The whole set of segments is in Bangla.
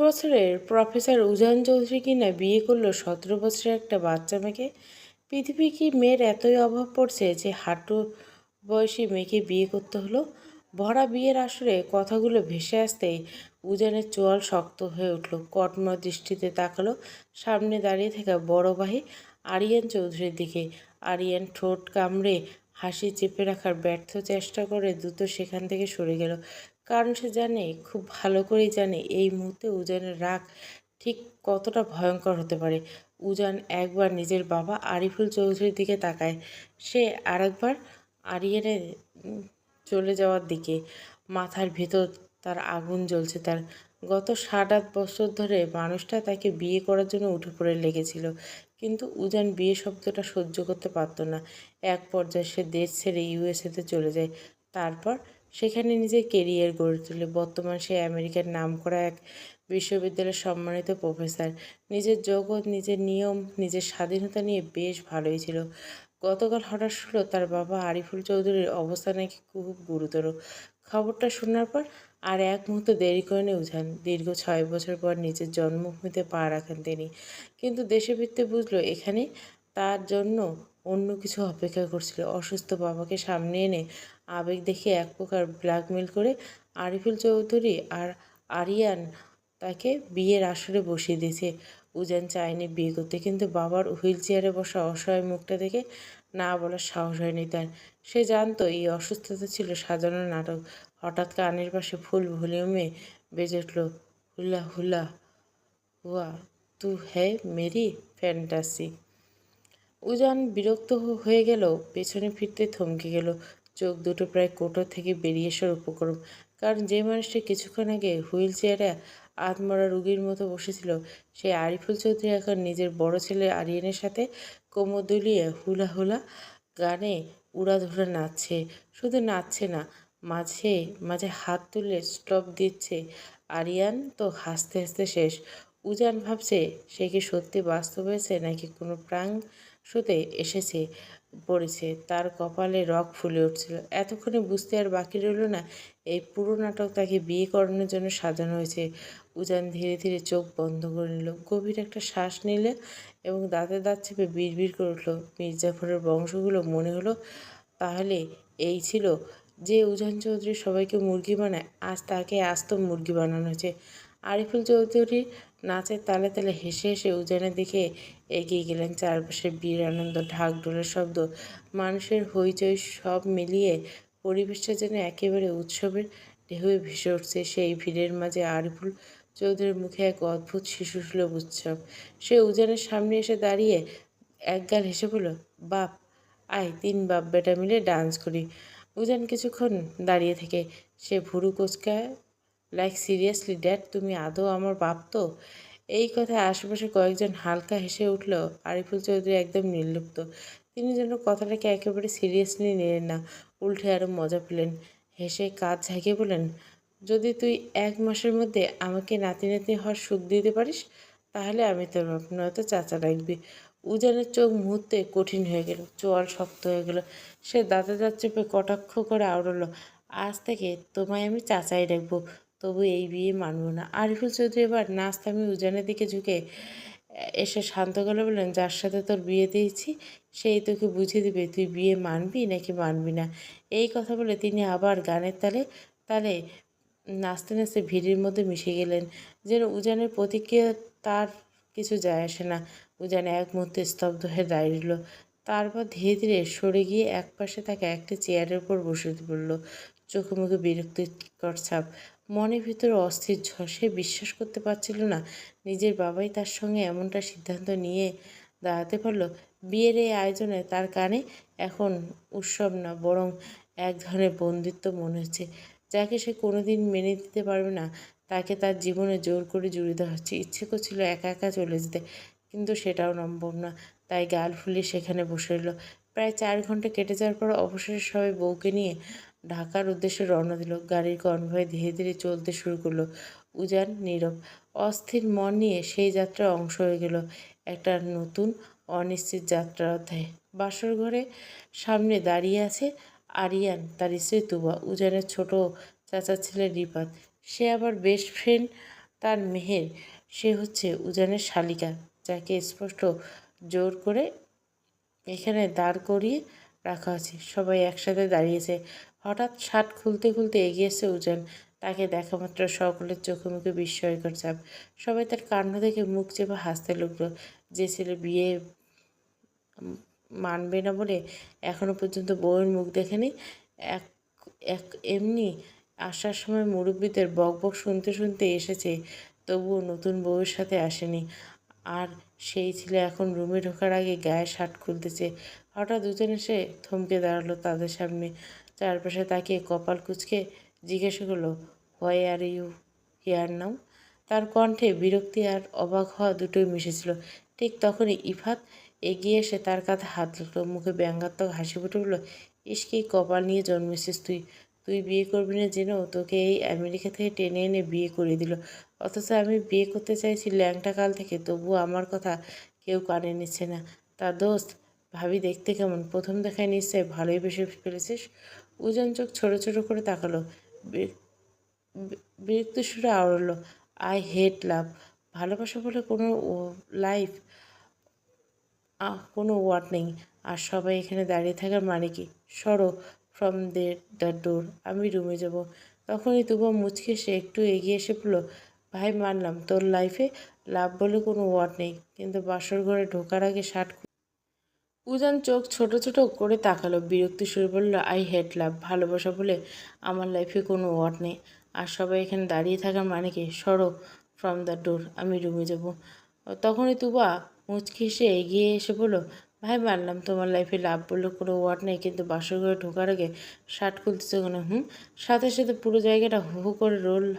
বছরের প্রফেসর উজান চৌধুরী কিনা বিয়ে করলো 17 বছরের একটা বাচ্চা মেয়েকে। পৃথিবী কি মেয়ের এতই অভাব পড়ছে যে হাঁটু বয়সী মেয়েকে বিয়ে করতে হলো? ভরা বিয়ের আসরে কথাগুলো ভেসে আসতেই উজানের চোয়াল শক্ত হয়ে উঠল। কটমট দৃষ্টিতে তাকালো সামনে দাঁড়িয়ে থাকা বড় ভাই আরিয়ান চৌধুরীর দিকে। আরিয়ান ঠোঁট কামড়ে হাসি চেপে রাখার ব্যর্থ চেষ্টা করে দ্রুত সেখান থেকে সরে গেল। কারণ সে জানে, খুব ভালো করেই জানে, এই মুহূর্তে উজানের রাগ ঠিক কতটা ভয়ঙ্কর হতে পারে। উজান একবার নিজের বাবা আরিফুল চৌধুরীর দিকে তাকায়, সে আরেকবার আরিয়ানের চলে যাওয়ার দিকে। মাথার ভেতর তার আগুন জ্বলছে। তার গত 7-8 বছর ধরে মানুষটা তাকে বিয়ে করার জন্য উঠে পড়ে লেগেছিল, কিন্তু উজান বিয়ে শব্দটা সহ্য করতে পারত না। এক পর্যায়ে সে দেশ ছেড়ে ইউএসএতে চলে যায়। তারপর সেখানে নিজের কেরিয়ার গড়ে তোলে। বর্তমান সে আমেরিকার নামকরা এক বিশ্ববিদ্যালয়ের সম্মানিত প্রফেসর। নিজের জগৎ, নিজের নিয়ম, নিজের স্বাধীনতা নিয়ে বেশ ভালোই ছিল। গতকাল হঠাৎ শুনল তার বাবা আরিফুল চৌধুরীর অবস্থা নাকি খুব গুরুতর। খবরটা শোনার পর আর এক মুহূর্ত দেরি করেনি উজান। দীর্ঘ 6 বছর পর নিজের জন্মভূমিতে পা রাখেন তিনি, কিন্তু দেশে ফিরতে বুঝলো এখানে তার জন্য অন্য কিছু অপেক্ষা করছিল। অসুস্থ বাবাকে সামনে এনে আবেগ দেখিয়ে এক প্রকার ব্ল্যাকমেল করে আরিফুল চৌধুরী আর আরিয়ান তাকে বিয়ের আসরে বসিয়ে দিয়েছে। উজান চায়নি বিয়ে করতে, কিন্তু বাবার হুইল চেয়ারে বসা অসহায় মুখটা দেখে না বলার সাহস হয়নি তার। সে জানতো এই অসুস্থতা ছিল সাজানো নাটক। হঠাৎ কানের পাশে ফুল ভলিউমে বেজে উঠল, হুলা হুলা হুয়া তু হ্যায় মেরি ফ্যান্টাসি। উজান বিরক্ত হয়ে গেল, পেছনে ফিরতে থমকে গেল। চোখ দুটো প্রায় কোটর থেকে বেরিয়ে আসার উপক্রম। কারণ যে মানুষটি কিছুক্ষণ আগে হুইল চেয়ারে আধমরা রুগীর মতো বসেছিল, সেই আরিফুল চৌধুরী এখন নিজের বড় ছেলে আরিয়ানের সাথে কোমর দুলিয়ে হুলা হুলা গানে উড়াধুরা নাচছে। শুধু নাচছে না, মাঝে মাঝে হাত তুলে স্টপ দিচ্ছে। আরিয়ান তো হাসতে হাসতে শেষ। উজান ভাবছে সে কি সত্যি বাস্তব হয়েছে নাকি কোনো প্রাঙ্ক শোতে এসেছে পড়েছে। তার কপালে রগ ফুলে উঠছিল। এতক্ষণে বুঝতে আর বাকি রইল না এই পুরো নাটক তাকে বিয়ে করানোর জন্য সাজানো হয়েছে। উজান ধীরে ধীরে চোখ বন্ধ করে নিল, গভীর একটা শ্বাস নিলে এবং দাঁতে দাঁত চেপে বিড়বিড় করে উঠল, মির্জাফরের বংশগুলো মনে হলো তাহলে এই ছিল যে উজান চৌধুরী সবাইকে মুরগি বানায়, আজ তাকে আস্ত মুরগি বানানো হয়েছে। আরিফুল চৌধুরী নাচের তালে তালে হেসে হেসে উজানের দিকে এগিয়ে গেলেন। চারপাশে বীর আনন্দ, ঢাকঢোলের শব্দ, মানুষের হইচই, সব মিলিয়ে পরিবেশটা যেন একেবারে উৎসবের ঢেউয়ে ভেসে উঠছে। সেই ভিড়ের মাঝে আরিফুল চৌধুরীর মুখে এক অদ্ভুত শিশুসুলভ উৎসব। সে উজানের সামনে এসে দাঁড়িয়ে একগাল হেসে বলল, বাপ, আয় 3 বাপ বেটা মিলে ডান্স করি। উজান কিছুক্ষণ দাঁড়িয়ে থেকে সে ভুরু কোঁচকায়, লাইক সিরিয়াসলি ড্যাড, তুমি আদৌ আমার বাপ তো? এই কথায় আশেপাশে কয়েকজন হালকা হেসে উঠল। আরিফুল চৌধুরী একদম নির্লিপ্ত। তিনি যেন কথাটাকে একেবারে সিরিয়াসলি নিলেন না, উল্টে আরও মজা পেলেন। হেসে কাঁধ ঝাঁকিয়ে বললেন, যদি তুই 1 মাসের মধ্যে আমাকে নাতি নাতি হওয়ার সুখ দিতে পারিস তাহলে আমি তোর বাপ, নয়তো চাচা রাখবি। উজানের চোখ মুহূর্তে কঠিন হয়ে গেল, চোয়াল শক্ত হয়ে গেল। সে দাঁতে দাঁত চেপে কটাক্ষ করে আওড়াল, আজ থেকে তোমায় আমি চাচাই রাখবো, তবু এই বিয়ে মানব না। আরিফুল চৌধুরী এবার নাচ থামিয়ে উজানের দিকে ঝুঁকে এসে শান্ত গলায় বললেন, যার সাথে তোর বিয়ে দিয়েছি সেই তোকে বুঝিয়ে দিবে তুই বিয়ে মানবি নাকি মানবি না। এই কথা বলে তিনি আবার গানের তালে তালে নাচতে নাচতে ভিড়ের মধ্যে মিশে গেলেন, যেন উজানের প্রতিক্রিয়া তার কিছু যায় আসে না। উজান এক মুহূর্তে স্তব্ধ হয়ে দাঁড়িয়ে রইল, তারপর ধীরে ধীরে সরে গিয়ে একপাশে থাকা একটা চেয়ারের উপর বসে পড়ল। চোখে মুখে বিরক্তিকর ছাপ, মনের ভিতরে অস্থির ঝড়। সে বিশ্বাস করতে পারছিল না নিজের বাবাই তার সঙ্গে এমনটা সিদ্ধান্ত নিয়ে দাঁড়াতে পারল। বিয়ের এই আয়োজনে তার কানে এখন উৎসব না, বরং এক ধরনের বন্দিত্ব মনে হচ্ছে, যাকে সে কোনোদিন মেনে দিতে পারবে না। তাকে তার জীবনে জোর করে জড়িয়ে দেওয়া হচ্ছে। ইচ্ছে করছিল একা একা চলে যেতে, কিন্তু সেটাও সম্ভব না। তাই গাল ফুলিয়ে সেখানে বসে রইল। প্রায় 4 ঘন্টা কেটে যাওয়ার পর অবশেষে সবাই বউকে নিয়ে ঢাকার উদ্দেশ্যে রওনা দিল। গাড়ির কনভয় ধীরে ধীরে চলতে শুরু করলো। উজান নীরব, অস্থির মন নিয়ে সেই যাত্রার অংশ হয়ে গেল। একটা নতুন অনিশ্চিত যাত্রার অধ্যায়। বাসর ঘরে সামনে দাঁড়িয়ে আছে আরিয়ান, তার স্ত্রী তুবা, উজানের ছোট চাচার ছেলে রিপাত। সে আবার বেস্ট ফ্রেন্ড তার মেহের, সে হচ্ছে উজানের শালিকা, যাকে স্পষ্ট জোর করে এখানে দাঁড় করিয়ে রাখা আছে। সবাই একসাথে দাঁড়িয়েছে। হঠাৎ শার্ট খুলতে খুলতে এগিয়ে এসে উজান। তাকে দেখা মাত্র সকলের চোখে মুখে বিস্ময়কর চাপ। সবাই তার কাণ্ড দেখে মুখ চেপে হাসতে লাগলো। যে ছেলে বিয়ে মানবে না বলে এখনো পর্যন্ত বউয়ের মুখ দেখেনি, এক এক এমনি আসার সময় মুরব্বীদের বকবক শুনতে শুনতে এসেছে, তবুও নতুন বউয়ের সাথে আসেনি। আর সেই ছেলে এখন রুমে ঢোকার আগে গায়ে শার্ট খুলতেছে। হঠাৎ দুজন এসে থমকে দাঁড়ালো তাদের সামনে। চারপাশে তাকিয়ে কপাল কুঁচকে জিজ্ঞাসা করলো, why are you here now? তার কণ্ঠে বিরক্তি আর অবাক হওয়া দুটোই মিশেছিল। ঠিক তখনই ইফাত এগিয়ে এসে তার কাঁধে হাত রাখলো, মুখে ব্যঙ্গাত্মক হাসি ফুটে উঠল। ইস, কি কপাল নিয়ে জন্মেছিস তুই! তুই বিয়ে করবি না জেনেও তোকে এই আমেরিকা থেকে টেনে এনে বিয়ে করে দিল। অথচ আমি বিয়ে করতে চাইছি ল্যাংটা কাল থেকে, তবুও আমার কথা কেউ কানে নিচ্ছে না। তা দোস্ত, ভাবি দেখতে কেমন? প্রথম দেখায় নিশ্চয় ভালোই বেসে ফেলেছিস। উজান চোখ ছোট ছোট করে তাকালো। বিরক্ত সুরে আওড়ালো, আই হেট লাভ। ভালোবাসা বলে কোনো লাইফ কোনো ওয়ার্ড নেই। আর সবাই এখানে দাঁড়িয়ে থাকার মানে কি? সরো ফ্রম দ্য ডোর, আমি রুমে যাব। তখনই তবুও মুচকে সে একটু এগিয়ে এসে বলল, ভাই মানলাম তোর লাইফে লাভ বলে কোনো ওয়ার্ড নেই, কিন্তু বাসর ঘরে ঢোকার আগে শার্ট। উজান চোখ ছোট ছোট করে তাকালো, বিরক্তি সুরে বলল, আই হেট লাভ। ভালোবাসা বলে আমার লাইফে কোনো ওয়ার্ড নেই। আর সবাই এখানে দাঁড়িয়ে থাকার মানে কি? সরো ফ্রম দ্য ডোর, আমি রুমে যাব। তখনই তুবা মুচকি এসে এগিয়ে এসে বলল, ভাই মানলাম তোমার লাইফে লাভ বলে কোনো ওয়ার্ড নেই, কিন্তু বাসর ঘরে ঢোকার আগে শার্ট খুলতেছে কেন? সাথে সাথে পুরো জায়গাটা হু হু করে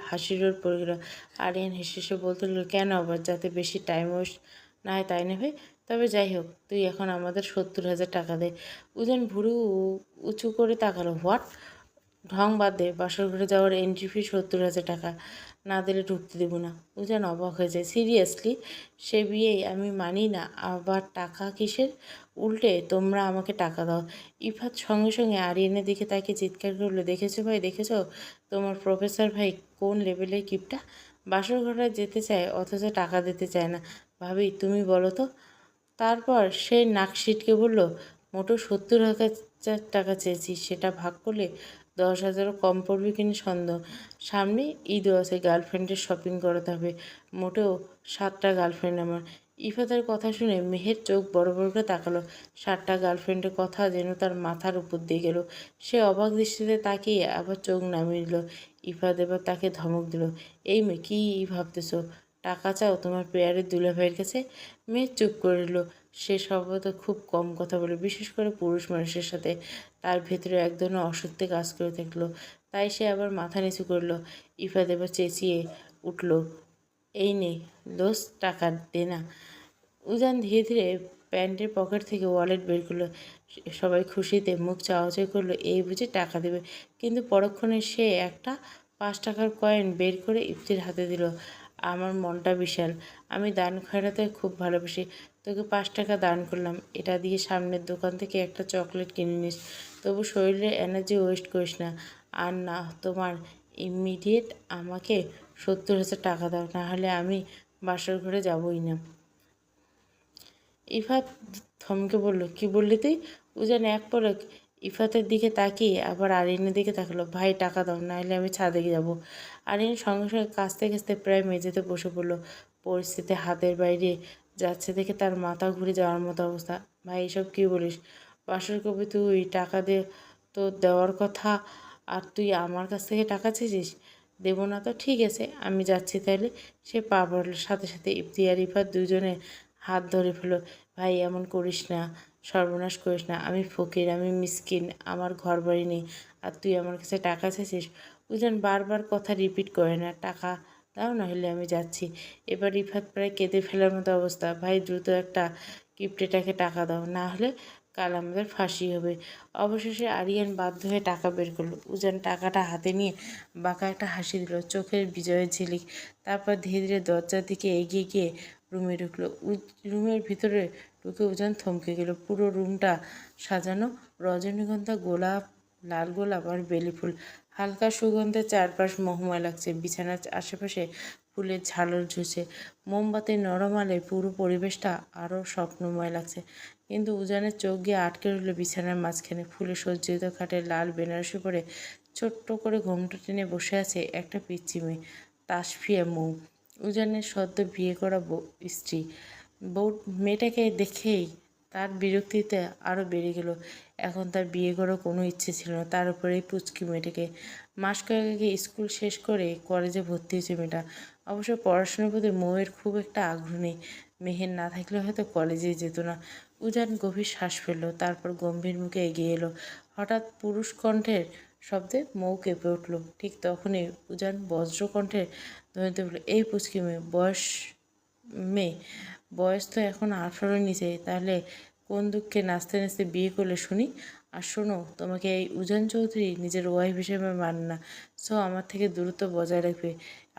হাসির রোল পড়ে গেল। আরিয়ান হেসে হেসে বলতে লাগলো, কেন আবার? যাতে বেশি টাইম ওয়েস্ট না হয় তাই নেবে। তবে যাই হোক, তুই এখন আমাদের 70,000 টাকা দে। উজান ভুরু উঁচু করে তাকালো। হোয়াট? ঢং বাদ দে, বাসর ঘরে যাওয়ার এন্ট্রি ফি 70,000 টাকা। না দিলে ঢুকতে দেবো না। উজান অবাক হয়ে যায়। সিরিয়াসলি? সে বিয়েই আমি মানি না, আবার টাকা কিসের? উল্টে তোমরা আমাকে টাকা দাও। ইফাত সঙ্গে সঙ্গে আরিয়ানের দিকে তাকে চিৎকার করলো, দেখেছো ভাই, দেখেছো তোমার প্রফেসর ভাই কোন লেভেলের কিপটা? বাসর ঘরে যেতে চায় অথচ টাকা দিতে চায় না। ভাবি তুমি বলো তো। তারপর সে নাক সিটকে বলল, মোটো 70,000 টাকা চেয়েছি, সেটা ভাগ করলে 10,000ও কম পড়বে কিনা সন্দেহ। সামনে ঈদও আছে, গার্লফ্রেন্ডের শপিং করাতে হবে। মোটেও 7টা গার্লফ্রেন্ড আমার। ইফাতের কথা শুনে মেহের চোখ বড় বড় করে তাকালো। 7টা গার্লফ্রেন্ডের কথা যেন তার মাথার উপর দিয়ে গেল। সে অবাক দৃষ্টিতে তাকিয়ে আবার চোখ নামিয়ে দিল। ইফাত এবার তাকে ধমক দিল, এই মেয়ে, কী ভাবতেছো? টাকা চাও তোমার পেয়ারের দুলাভাইয়ের কাছে? মেয়ে চুপ করে রইল। সে স্বভাবত খুব কম কথা বলে, বিশেষ করে পুরুষ মানুষের সাথে। তার ভেতরে এক ধরনের অসত্যি কাজ করে থাকলো। তাই সে আবার মাথা নিচু করল। ইফাত এবার চেঁচিয়ে উঠল, এই নে দোস্ত, টাকা দে না। উজান ধীরে ধীরে প্যান্টের পকেট থেকে ওয়ালেট বের করলো। সবাই খুশিতে মুখ চাওয়াচাই করলো, এই বুঝে টাকা দেবে। কিন্তু পরক্ষণে সে একটা 5 টাকার কয়েন বের করে ইফতির হাতে দিল। আমার মনটা বিশাল, আমি দান খয়রাতে খুব ভালোবাসি। তোকে 5 টাকা দান করলাম, এটা দিয়ে সামনের দোকান থেকে একটা চকলেট কিনে নিস। তবু শরীরে এনার্জি ওয়েস্ট করিস না। আর না, তোমার ইমিডিয়েট আমাকে 70,000 টাকা দাও, নাহলে আমি বাসর ঘরে যাবই না। ইফাত থমকে বলল, কি বললি তুই? উজান এক পলক ইফাতের দিকে তাকিয়ে আবার আরিয়ানের দিকে তাকালো, ভাই টাকা দাও, নাহলে আমি ছাদে যাব। আরিয়ান সঙ্গে সঙ্গে কাঁচতে কাঁচতে প্রায় মেঝেতে বসে পড়ল। পরিস্থিতি হাতের বাইরে যাচ্ছে দেখে তার মাথা ঘুরে যাওয়ার মতো অবস্থা। ভাই এসব কী বলিস? বাসর কবি তুই টাকা দে, তো দেওয়ার কথা, আর তুই আমার কাছ থেকে টাকা চেয়েছিস? দেবো না তো ঠিক আছে, আমি যাচ্ছি তাহলে। সে পা বাড়ল, সাথে সাথে ইফতি আর ইফাত দুজনে হাত ধরে ফেলো। ভাই এমন করিস না, সর্বনাশ করিস না। আমি ফকির, আমি মিসকিন, আমার ঘর বাড়ি নেই, আর তুই আমার কাছে টাকা চেয়েছিস? উজান বারবার কথা রিপিট করে না, টাকা দাও নাহলে আমি যাচ্ছি। এবার ইফাত প্রায় কেঁদে ফেলার মতো অবস্থা। ভাই দ্রুত একটা কিপ্টেটাকে টাকা দাও, না হলে কাল আমাদের ফাঁসি হবে। অবশেষে আরিয়ান বাধ্য হয়ে টাকা বের করলো। উজান টাকাটা হাতে নিয়ে বাঁকা একটা হাসি দিল, চোখের বিজয়ের ঝিলিক। তারপর ধীরে ধীরে দরজার দিকে এগিয়ে গিয়ে রুমে ঢুকলো। রুমের ভিতরে ঢুকে উজান থমকে গেল। পুরো রুমটা সাজানো রজনীগন্ধা, গোলাপ, লাল গোলাপ আর বেলি ফুল। হালকা সুগন্ধে চারপাশ মোহময় লাগছে। বিছানার আশেপাশে ফুলের ঝালর ঝুলছে, মোমবাতির নরম আলোয় পুরো পরিবেশটা আরও স্বপ্নময় লাগছে। কিন্তু উজানের চোখ গিয়ে আটকে রইল বিছানার মাঝখানে। ফুলে সজ্জিত খাটে লাল বেনারসি পরে ছোট্ট করে ঘোমটা টেনে বসে আছে একটা পিচ্চি মেয়ে, তাসফিয়া মৌ, উজানের সদ্য বিয়ে করা স্ত্রী। মেয়েটাকে দেখেই তার বিরক্তিতে আরও বেড়ে গেল। এখন তার বিয়ে করার কোনো ইচ্ছে ছিল না, তার উপরে এই পুচকি মেয়েটাকে। মাস কয়েক আগে স্কুল শেষ করে কলেজে ভর্তি হয়েছে মেয়েটা। অবশ্য পড়াশোনার প্রতি মৌয়ের খুব একটা আগ্রহ নেই। মেহের না থাকলে হয়তো কলেজেই যেত না। উজান গভীর শ্বাস ফেলল, তারপর গম্ভীর মুখে এগিয়ে এলো। হঠাৎ পুরুষ কণ্ঠের শব্দে মৌ কেঁপে উঠল। ঠিক তখনই উজান বজ্রকণ্ঠে ধ্বনিতে বলল, এই পুচকি মেয়ে, বয়স তো এখন 18-র নিচে, তাহলে কোন দুঃখে নাচতে নাচতে বিয়ে করলে শুনি? আর শোনো, তোমাকে এই উজান চৌধুরী নিজের ওয়াইফ হিসেবে মানে না, সো আমার থেকে দূরত্ব বজায় রাখবে।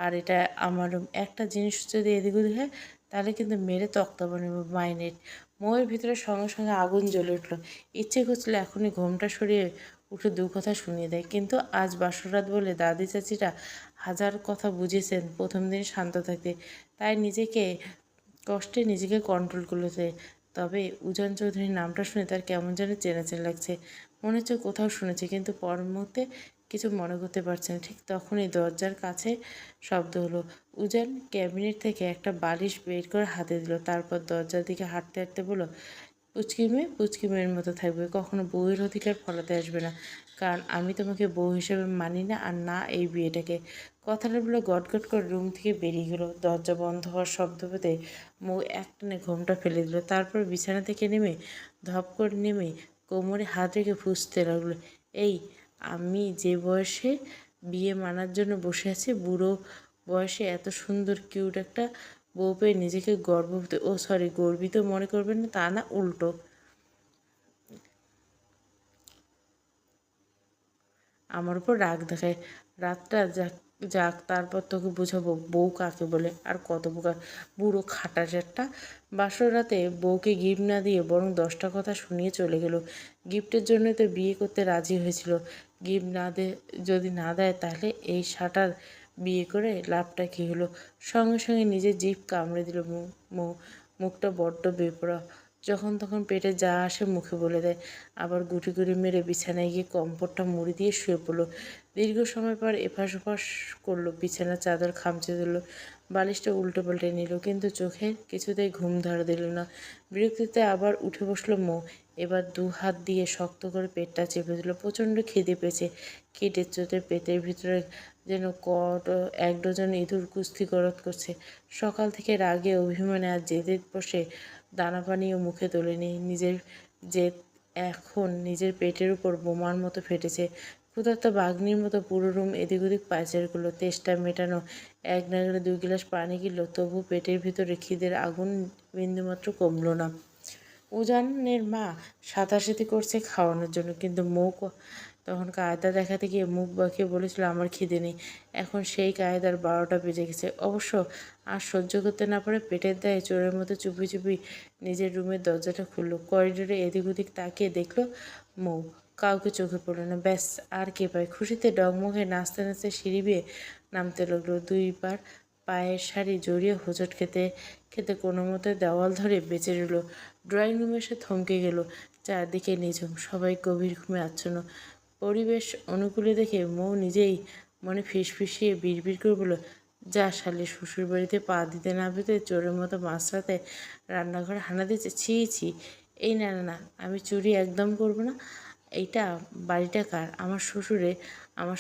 আর এটা আমার একটা জিনিস যদি এদিক ওদিক হয়, তাহলে কিন্তু মেরে তক্তা বানাবো, মাইনেট। মৌয়ের ভিতরে সঙ্গে সঙ্গে আগুন জ্বলে উঠল। ইচ্ছে করছিল এখনই ঘোমটা সরিয়ে উঠে দু কথা শুনিয়ে দেয়, কিন্তু আজ বাসরাত বলে দাদি চাচিরা হাজার কথা বুঝিয়েছেন প্রথম দিন শান্ত থাকতে, তাই নিজেকে কন্ট্রোল করতে। তবে উজান চৌধুরীর নামটা শুনে তার কেমন যেন চেনা চেনা লাগছে, মনে হচ্ছে কোথাও শুনেছে, কিন্তু পর মুহূর্তে কিছু মনে করতে পারছে না। ঠিক তখনই দরজার কাছে শব্দ হলো। উজান ক্যাবিনেট থেকে একটা বালিশ বের করে হাতে দিল, তারপর দরজার দিকে হাঁটতে হাঁটতে বলল, পুচকি মেয়ের মতো থাকবে, কখনো বউয়ের অধিকার ফলাতে আসবে না, কারণ আমি তোমাকে বউ হিসেবে মানি না, আর না এই বিয়েটাকে। কথাটা বলে গটগট করে রুম থেকে বেরিয়ে গেল। দরজা বন্ধ হওয়ার শব্দ পেতে মৌ একটানে ঘোমটা ফেলে দিল, তারপর বিছানা থেকে ধপ করে নেমে কোমরে হাত রেখে ফুঁসতে লাগলো, এই আমি যে বয়সে বিয়ে মানার জন্য বসে আছি, বুড়ো বয়সে এত সুন্দর কিউট একটা বউ পেয়ে নিজেকে গর্বিত মনে করবেন না, তা না, উল্টো আমার উপর রাগ দেখায়। রাতটা যাক যাক, তারপর তোকে বুঝাবো বউ কাকে বলে, আর কত প্রকার বুড়ো খাটাচারটা। বাসর রাতে বউকে গিফট না দিয়ে বরং 10টা কথা শুনিয়ে চলে গেল। গিফটের জন্যই তো বিয়ে করতে রাজি হয়েছিল। গিফট যদি না দেয়, তাহলে এই শাটার বিয়ে করে লাভটা কী হলো? সঙ্গে সঙ্গে নিজের জিভ কামড়ে দিল মুখটা বড্ড বেপরোয়া, যখন তখন পেটে যা আসে মুখে বলে দেয়, আবার গুটি গুটি মেরে বিছানায় গিয়ে কম্পটটা মুড়ি দিয়ে শুয়ে পড়লো। দীর্ঘ সময় পর এপাশ ওপাশ করলো, বিছানার চাদর খামচে ধরলো, বালিশটা উল্টো পাল্টে নিল, কিন্তু চোখে কিছুতেই ঘুম ধরা দিল না। বিরক্তিতে আবার উঠে বসলো মৌ। এবার 2 হাত দিয়ে শক্ত করে পেটটা চেপে দিল। প্রচণ্ড খিদে পেয়েছে। খিদের চোটে পেটের ভিতরে যেন 1 ডজন ইঁদুর কুস্তি করছে। সকাল থেকে রাগে অভিমানে আর জেদে বসে দানা পানিও মুখে তোলেনি। নিজের জেদ এখন নিজের পেটের উপর বোমার মতো ফেটেছে। ক্ষুধার্ত বাঘনির মতো পুরো রুম এদিক ওদিক পায়চারি করলো। তেষ্টা মেটানো 1 নাগাড়ে 2 গ্লাস পানি গিলল, তবু পেটের ভিতরে খিদের আগুন বিন্দুমাত্র কমল না। উজানের মা সাধাসাধি করছে খাওয়ানোর জন্য, কিন্তু তখন কায়দা দেখাতে গিয়ে মুখ বাঁকিয়ে বলেছিল, আমার খিদে নেই। এখন সেই কায়দার 12টা বেজে গেছে। অবশ্য আর সহ্য করতে না পারে পেটের দায়ে চোরের মতো চুপি চুপি নিজের রুমের দরজাটা খুলল। করিডোরে এদিক ওদিক তাকিয়ে দেখল মৌ, কাউকে চোখে পড়ল না। ব্যাস, আর কে পায়? খুশিতে ডগমগে নাচতে নাচতে সিঁড়ি বেয়ে নামতে লাগলো। 2 বার পায়ের শাড়ি জড়িয়ে হোঁচট খেতে খেতে কোনো মতে দেওয়াল ধরে বেঁচে রইল। ড্রয়িং রুমে এসে থমকে গেল। চারদিকে নিঝুম, সবাই গভীর ঘুমে আচ্ছন্ন। পরিবেশ অনুকূলে দেখে মৌ নিজেই মনে ফিসফিসিয়ে বিড়বিড় করে বলল, যা শালি, শ্বশুরবাড়িতে পা দিতে না পেতে চোরের মতো মাঝরাতে রান্নাঘরে হানা দিচ্ছে, ছি ছি। এই না না না, আমি চুরি একদম করবো না। এইটা বাড়িটা কার? আমার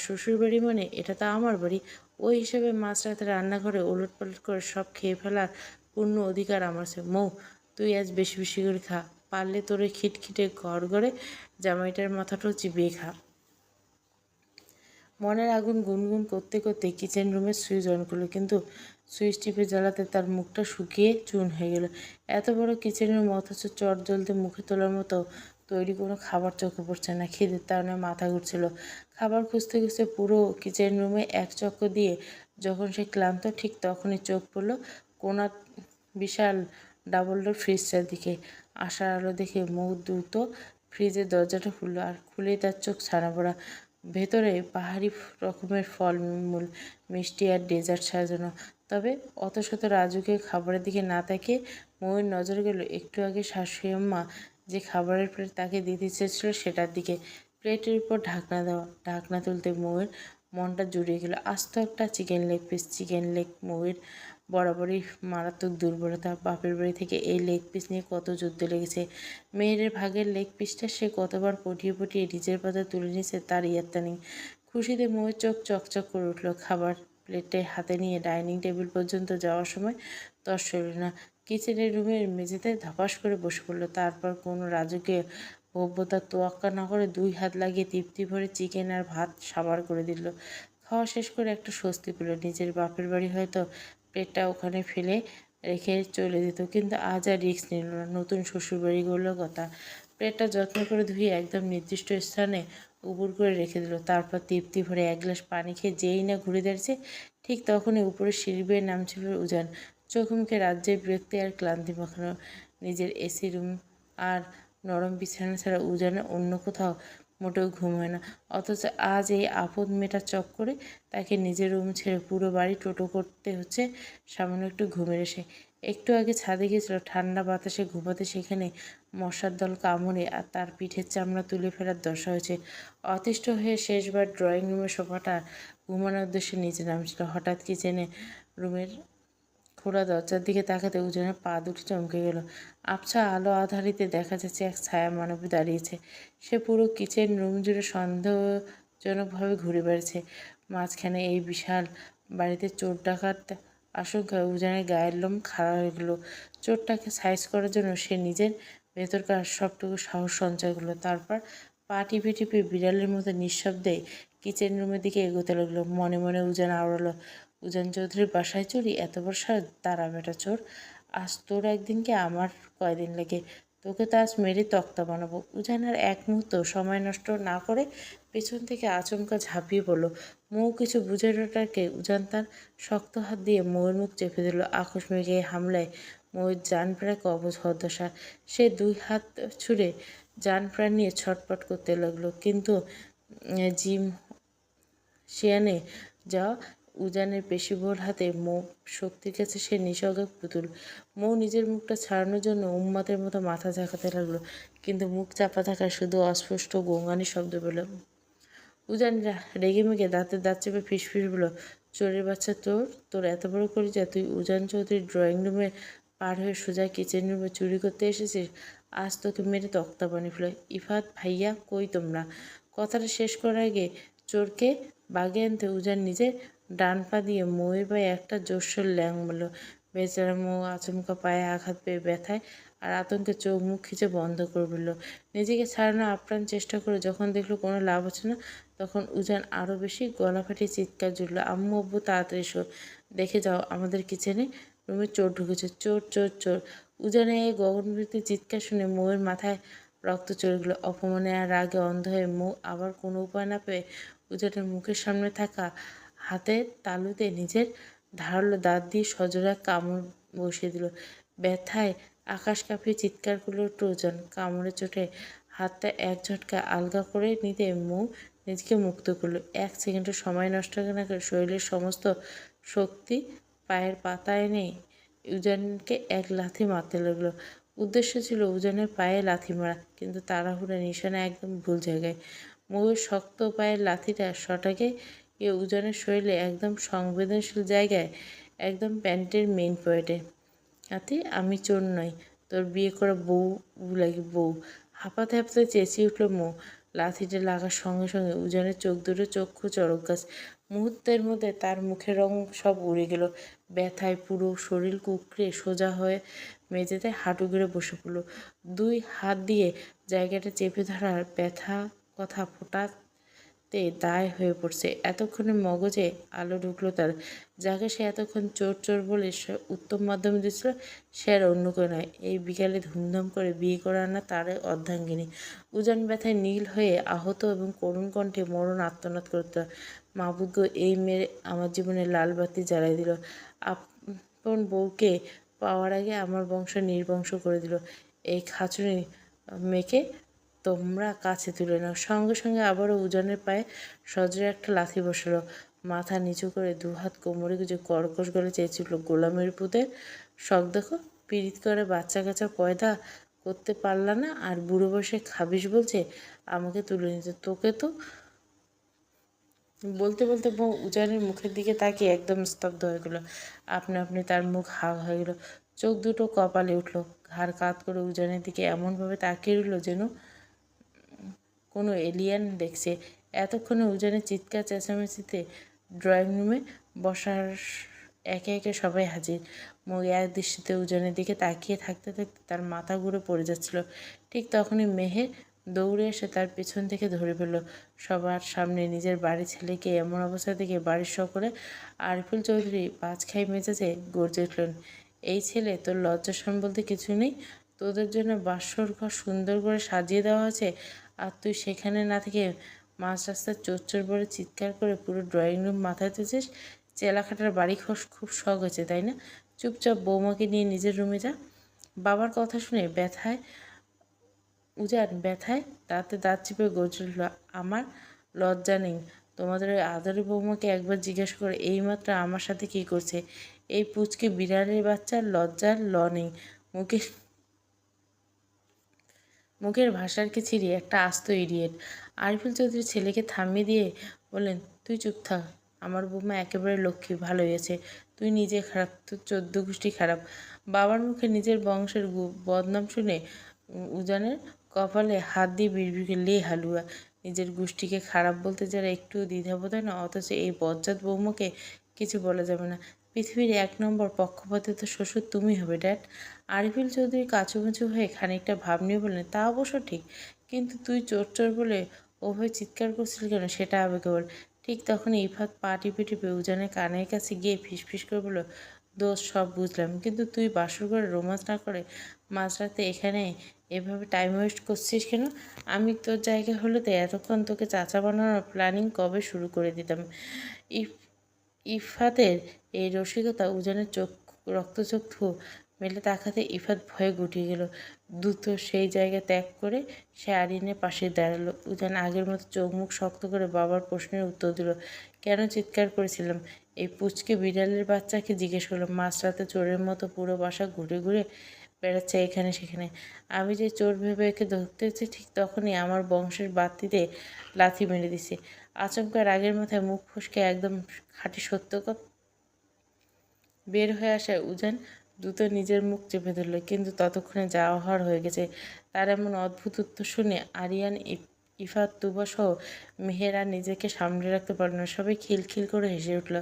শ্বশুর বাড়ি মানে এটা তো আমার বাড়ি। ওই হিসেবে মাঝরাতে রান্নাঘরে ওলটপালট করে সব খেয়ে ফেলার পূর্ণ অধিকার আমার আছে। মৌ, তুই আজ বেশি বেশি করে খা, পারলে তোর ওই খিটখিটে ঘর ঘরে জামাইটার মাথাটাও চিবিয়ে খা। মনের আগুন গুনগুন করতে করতে কিচেন রুমের সুইচ অন করলো, কিন্তু সুইচ টিপে জ্বালাতে তার মুখটা শুকিয়ে চুন হয়ে গেল। এত বড় কিচেন রুম, অথচ চট জ্বলতে মুখে তোলার মতো তৈরি কোনো খাবার চোখে পড়ছে না। খিদের তাড়না মাথা ঘুরছিল। খাবার খুঁজতে খুঁজতে পুরো কিচেন রুমে এক চক্কর দিয়ে যখন সে ক্লান্ত, ঠিক তখনই চোখ পড়ল কোনা বিশাল ডাবল ডোর ফ্রিজটার দিকে। আশার আলো দেখে মৌ দ্রুত ফ্রিজের দরজাটা খুলল, আর খুলেই তার চোখ ছানা পড়া। ভেতরে বাহারি রকমের ফলমূল, মিষ্টি আর ডেজার্ট সাজানো। তবে অত শত রাজুকে খাবারের দিকে না তাকিয়ে মৌয়ের নজর গেল একটু আগে শাশুড়ি আম্মা যে খাবারের প্লেট তাকে দিতে চেয়েছিল সেটার দিকে। প্লেটের উপর ঢাকনা দেওয়া। ঢাকনা তুলতে মৌয়ের মনটা জুড়িয়ে গেল। আস্ত একটা chicken leg piece. Chicken leg মৌয়ের বরাবরই মারাত্মক দুর্বলতা। বাপের বাড়ি থেকে এই লেগ পিস নিয়ে কত যুদ্ধ লেগেছে। মেয়ের ভাগের লেগ পিসটা সে কতবার পটিয়ে পটিয়ে নিজের পাতে তুলে নিয়েছে তার ইয়ত্তা নেই। খুশিতে মৌয়ের চোখ চকচক করে উঠল। খাবার প্লেটে হাতে নিয়ে ডাইনিং টেবিল পর্যন্ত যাওয়ার সময় তর সইল না। কিচেনের রুমের মেঝেতে ধপাস করে বসে পড়ল। তারপর কোনো রাজকীয় ভব্যতার তোয়াক্কা না করে 2 হাত লাগিয়ে তৃপ্তি ভরে চিকেন আর ভাত সাবার করে দিল। খাওয়া শেষ করে একটা স্বস্তি পেল। নিজের বাপের বাড়ি হয়তো প্লেটটা ওখানে ফেলে রেখে চলে যেত, কিন্তু আজ আর রিস্ক নিল না। নতুন শ্বশুরবাড়িগুলোর কথা। প্লেটটা যত্ন করে ধুয়ে একদম নির্দিষ্ট স্থানে উপুড় করে রেখে দিল। তারপর তৃপ্তি ভরে 1 গ্লাস পানি খেয়ে যেই না ঘুরে দাঁড়িয়েছে ঠিক তখনই উপরে সিঁড়ি বেয়ে নামছে উজান। চোখ মুখে রাজ্যের বিরক্তি আর ক্লান্তি মাখানো। নিজের এসি রুম আর নরম বিছানা ছাড়া উজানের অন্য কোথাও মোটেও ঘুম হয় না। অথচ আজ এই আপদ মেয়েটার চক্করে তাকে নিজের রুম ছেড়ে পুরো বাড়ি টোটো করতে হচ্ছে সামান্য একটু ঘুমের এসে। একটু আগে ছাদে গিয়েছিল, ঠান্ডা বাতাসে ঘুমাতে, সেখানে মশার দল কামড়ে আর তার পিঠের চামড়া তুলে ফেলার দশা হয়েছে। অতিষ্ঠ হয়ে শেষবার ড্রয়িং রুমের সোফাটা ঘুমানোর উদ্দেশ্যে নিচে নামছিল। হঠাৎ কিচেনে রুমের খোলা দরজার দিকে তাকাতে উজানের পা দুটি চমকে গেল। আবছা আলো আধারিতে দেখা যাচ্ছে এক ছায়া মানবী দাঁড়িয়েছে। সে পুরো কিচেন রুম জুড়ে সন্দেহজনকভাবে ঘুরে বেড়াচ্ছে। মাঝখানে এই বিশাল বাড়িতে চোর ডাকাত আশঙ্কায় উজানের গায়ের লোম খাড়া হয়ে গেল। চোরটাকে সাইজ করার জন্য সে নিজের ভেতরকার সবটুকু সাহস সঞ্চয় করলো। তারপর পা টিপে টিপে বিড়ালের মতো নিঃশব্দে কিচেন রুমের দিকে এগোতে লাগলো। মনে মনে উজান আওড়ালো, উজান চৌধুরীর বাসায় চুরি! এত বড় সাহস! দাঁড়া বেটা চোর, আজ তোর একদিন কি আমার কয়দিন লাগে, তোকে তো আজ মেরে তক্তা বানাবো। উজান আর এক মুহূর্ত সময় নষ্ট না করে পেছন থেকে আচমকা ঝাঁপিয়ে পড়ল। মৌ কিছু বুঝে ওঠাকে উজান তার শক্ত হাত দিয়ে মৌয়ের মুখ চেপে দিল। আকস্মিক এই হামলায় মৌয়ের জান প্রায় কবজ হওয়ার দশা। সে 2 হাত ছুড়ে জান প্রাণ নিয়ে ছটপট করতে লাগলো, কিন্তু জিম শিয়ানে যাওয়া উজানের পেশিবহুল হাতে মৌ শক্তির কাছে সে নিসর্গ পুতুল। মৌ নিজের মুখটা ছাড়ানোর জন্য উন্মাদের মতো মাথা ঝাঁকাতে লাগলো, কিন্তু মুখ চাপা থাকায় শুধু অস্পষ্ট গোঙানি শব্দ পেল। উজান রেগে মেগে দাঁতের দাঁত চেপে ফিসফিস বলল, চোরের বাচ্চা তোর, তোর এত বড় কলিজা! তুই উজান চৌধুরীর ড্রয়িং রুমে পার হয়ে সোজা কিচেন রুমে চুরি করতে এসেছিস? আজ তোকে মেরে তক্তা বানিয়ে ফেলে। ইফাত ভাইয়া, কই তোমরা? কথাটা শেষ করার আগে চোরকে বাগে আনতে উজান নিজের ডান পা দিয়ে মৌয়ের পায়ে একটা জোরসোর ল্যাং মারল। বেচারা মৌ আচমকা পায়ে আঘাত পেয়ে ব্যথায় আর আতঙ্কে চোখ মুখ খিচে বন্ধ করে ফেলল। নিজেকে ছাড়ানোর আপ্রাণ চেষ্টা করে যখন দেখলো কোনো লাভ হচ্ছে না, তখন উজান আরও বেশি গলা ফাটিয়ে চিৎকার জুড়ল, আম্মু আব্বু তাড়াতাড়ি এসো, দেখে যাও আমাদের কিচেনে রুমে চোর ঢুকেছে, চোর চোর চোর! উজানের এই গগনবিদারী চিৎকার শুনে মৌয়ের মাথায় রক্ত চড়ে গেল। অপমানে আর রাগে অন্ধ হয়ে মৌ আবার কোনো উপায় না পেয়ে উজানের মুখের সামনে থাকা হাতের তালুতে নিজের ধারালো দাঁত দিয়ে সজোরে কামড় বসিয়ে দিল। ব্যথায় আকাশ কাঁপিয়ে চিৎকার করল উজান। কামড়ের চোটে হাতটা এক ঝটকা আলগা করে নিতে মৌ নিজেকে মুক্ত করলো। 1 সেকেন্ডও সময় নষ্ট না করে শরীরের সমস্ত শক্তি পায়ের পাতায় এনে উজানকে এক লাথি মারতে লাগলো। উদ্দেশ্য ছিল উজানের পায়ে লাথি মারা, কিন্তু তাড়াহুড়া নিশানা একদম ভুল জায়গায়। মৌয়ের শক্ত পায়ের লাথিটা শটাকে উজানের শরীরে একদম সংবেদনশীল জায়গায়, একদম প্যান্টের মেইন পয়েন্টে। আতে আমি চোর নই, তোর বিয়ে করা বউ লাগি বউ! হাঁপাতে হাঁপাতে চেঁচিয়ে উঠল মৌ। লাথিটা লাগার সঙ্গে সঙ্গে উজানের চোখ দুটো চক্ষু চড়ক গাছ। মুহূর্তের মধ্যে তার মুখের রং সব উড়ে গেল। ব্যথায় পুরো শরীর কুঁকড়ে সোজা হয়ে মেঝেতে হাঁটু গেড়ে বসে পড়ল। 2 হাত দিয়ে জায়গাটা চেপে ধরার ব্যথা কথা ফোটাতে দায় হয়ে পড়ছে। এতক্ষণে মগজে আলো ঢুকলো তার। যাকে সে এতক্ষণ চোর চোর বলে উত্তম মাধ্যমে দিচ্ছিল, সে আর অন্য কেউ নয়, এই বিকালে ধুমধাম করে বিয়ে করে আনা তার অর্ধাঙ্গিনী। উজান ব্যথায় নীল হয়ে আহত এবং করুণ কণ্ঠে মরণ আর্তনাদ করত, মাবুদ গো, এই মেয়ে আমার জীবনে লাল বাতি জ্বালাই দিল, আপন বউকে পাওয়ার আগে আমার বংশ নির্বংশ করে দিল। এই খাঁচুনি মেয়েকে তোমরা কাছে তুলে নাও। সঙ্গে সঙ্গে আবারও উজানের পায়ে সজোরে একটা লাথি বসালো। মাথা নিচু করে দুহাত কোমরে গুজে কর্কশ গলে চেয়েছিল, গোলামের পুতের শখ দেখো, পীড়িত করে বাচ্চা কাচ্চা পয়দা করতে পারলা না, আর বুড়ো বসে খাবিস বলছে আমাকে তুলে নিতে। তোকে তো বলতে বলতে বউ উজানের মুখের দিকে তাকিয়ে একদম স্তব্ধ হয়ে গেল। আপনি আপনি তার মুখ হা হয়ে গেল, চোখ দুটো কপালে উঠল, ঘাড় কাত করে উজানের দিকে এমনভাবে তাকিয়ে রইল যেন কোনো এলিয়ান দেখছে। এতক্ষণে উজানের চিৎকার চেঁচামেচিতে ড্রয়িং রুমে বসার একে একে সবাই হাজির। মৌ এক দৃষ্টিতে উজানের দিকে তাকিয়ে থাকতে থাকতে তার মাথা ঘুরে পড়ে যাচ্ছিল। ঠিক তখনই মেহের দৌড়ে এসে তার পেছন থেকে ধরে ফেলল। সবার সামনে নিজের বাড়ির ছেলেকে এমন অবস্থা দেখে বাড়ির সকলে আরিফুল চৌধুরী বাজখাই মেজাজে গর্জে উঠলেন, এই ছেলে, তোর লজ্জাশরম বলতে কিছু নেই? তোদের জন্য বাসর ঘর সুন্দর করে সাজিয়ে দেওয়া আছে, আর তুই সেখানে না থেকে মাঝ রাস্তার চোর বলে চিৎকার করে পুরো ড্রয়িং রুম মাথায় তুলছিস। চেলাখাটার বাড়ি খোঁজ খুব শখ হয়েছে তাই না? চুপচাপ বৌমাকে নিয়ে নিজের রুমে যা। বাবার কথা শুনে ব্যথায় দাঁতে দাঁত চিপে গর্জে উঠল, আমার লজ্জা নেই? তোমাদের ওই আদরের বৌমাকে একবার জিজ্ঞেস করে এইমাত্র আমার সাথে কী করছে। এই পুচকে বিড়ালের বাচ্চার লজ্জার নেই। মুখের ভাষারকে ছিঁড়িয়ে একটা আস্ত ইডিয়েট। আরিফুল চৌধুরী ছেলেকে থামিয়ে দিয়ে বললেন, তুই চুপ থাক, আমার বৌমা একেবারে লক্ষ্মী, ভালো হয়েছে। তুই নিজে খারাপ, তোর 14 গোষ্ঠী খারাপ। বাবার মুখে নিজের বংশের বদনাম শুনে উজানের কপালে হাত দিয়ে বিড়বিড়ে, লে হালুয়া, নিজের গোষ্ঠীকে খারাপ বলতে যারা একটুও দ্বিধাবোধ হয় না, অথচ এই বজ্জাত বৌমাকে কিছু বলা যাবে না। পৃথিবীর 1 নম্বর পক্ষপাতিত শ্বশুর তুমি হবে ড্যাড। আরিফুল চৌধুরী কাঁচুমাচু হয়ে খানিকটা ভাব নিয়ে বললেন, তা অবশ্য ঠিক, কিন্তু তুই চোর বলে ওভাবে চিৎকার করছিলি কেন সেটা আবেগে বল। ঠিক তখন ইফাত পা টিপে টিপে উজানের কানের কাছে গিয়ে ফিসফিস করে বলল, দোষ সব বুঝলাম, কিন্তু তুই বাসর ঘরে রোমান্স না করে মাঝরাতে এখানে এভাবে টাইম ওয়েস্ট করছিস কেন? আমি তোর জায়গায় হলে তো এতক্ষণ তোকে চাচা বানানোর প্ল্যানিং কবে শুরু করে দিতাম। ইফাতের এই রসিকতা উজানের রক্তচক্ষু মেলে তাকাতে ইফাত ভয়ে গুটিয়ে গেল। দ্রুত সেই জায়গা ত্যাগ করে সে আরিনের পাশে দাঁড়ালো। উজান আগের মতো চোখ মুখ শক্ত করে বাবার প্রশ্নের উত্তর দিল, কেন চিৎকার করেছিলাম? এই পুচকে বিড়ালের বাচ্চাকে জিজ্ঞেস করলাম। মাঝরাতে চোরের মতো পুরো বাসা ঘুরে ঘুরে বেড়াচ্ছে এখানে সেখানে। আমি যে চোর ভেবে একে ধরতে হচ্ছে, ঠিক তখনই আমার বংশের বাতিতে লাথি মেরে দিছে। আচমকা রাগের মাথায় মুখ ফসকে একদম খাঁটি সত্য কথা বের হয়ে আসায় উজান দ্রুত নিজের মুখ চেপে ধরল, কিন্তু ততক্ষণে যাওয়া হওয়ার হয়ে গেছে। তার এমন অদ্ভুত উত্তর শুনে আরিয়ান, ইফাত, তুবা সহ মেহের আর নিজেকে সামলে রাখতে পারল না। সবাই খিলখিল করে হেসে উঠল।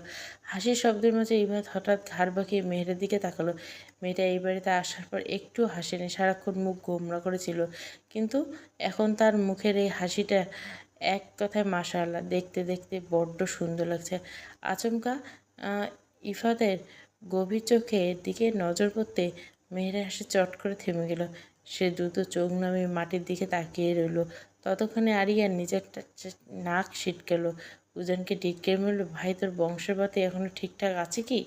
হাসির শব্দের মাঝে ইফাত হঠাৎ ঘাড় বাঁকিয়ে মেহেরের দিকে তাকালো। মেয়েটা এই বাড়িতে আসার পর একটু হাসেনি, সারাক্ষণ মুখ গোমরা করেছিল, কিন্তু এখন তার মুখের এই হাসিটা এক কথায় মাশাআল্লাহ, দেখতে দেখতে বড্ড সুন্দর লাগছে। আচমকা ইফাতের গভীর চোখের দিকে নজর পড়তে মেহেরের হাসি চট করে থেমে গেল। সে দ্রুত চোখ নামিয়ে মাটির দিকে তাকিয়ে রইল। ততক্ষণে আরিয়ান নিজের নাক ছিটকেল, উজানকে ডিটকে বলল, ভাই, তোর বংশের বাতি এখনো ঠিকঠাক আছে কি,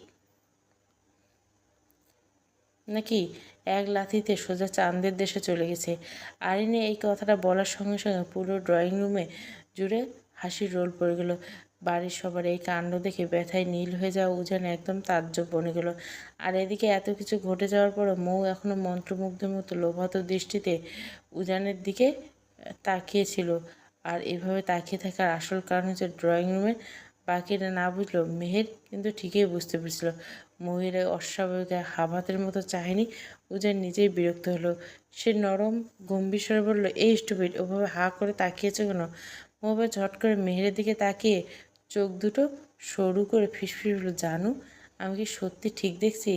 নাকি এক লাথিতে সোজা চাঁদের দেশে চলে গেছে? আরিনে এই কথাটা বলার সঙ্গে সঙ্গে পুরো ড্রয়িং রুমে জুড়ে হাসির রোল পড়ে গেল। বাড়ির সবার এই কাণ্ড দেখে ব্যথায় নীল হয়ে যাওয়া উজান একদম তাজ্জব বনে গেল। আর এদিকে এত কিছু ঘটে যাওয়ার পরও মৌ এখনও মন্ত্রমুগ্ধের মতো লোভাত দৃষ্টিতে উজানের দিকে তাকিয়েছিল। আর এভাবে তাকিয়ে থাকার আসল কারণ হচ্ছে ড্রয়িং রুমের বাকিরা না বুঝলেও মেহের কিন্তু ঠিকই বুঝতে পেরেছিল। মৌয়ের অস্বাভাবিক হাবাতের মতো চাহনি উজান নিজেই বিরক্ত হলো। সে নরম গম্ভীর স্বরে বলল, এই স্টুপিড, ওভাবে হা করে তাকিয়েছে কেন? মৌবে ঝট করে মেহেরের দিকে তাকিয়ে চোখ দুটো সরু করে ফিসফিস হলো, জানু, আমি কি সত্যি ঠিক দেখছি?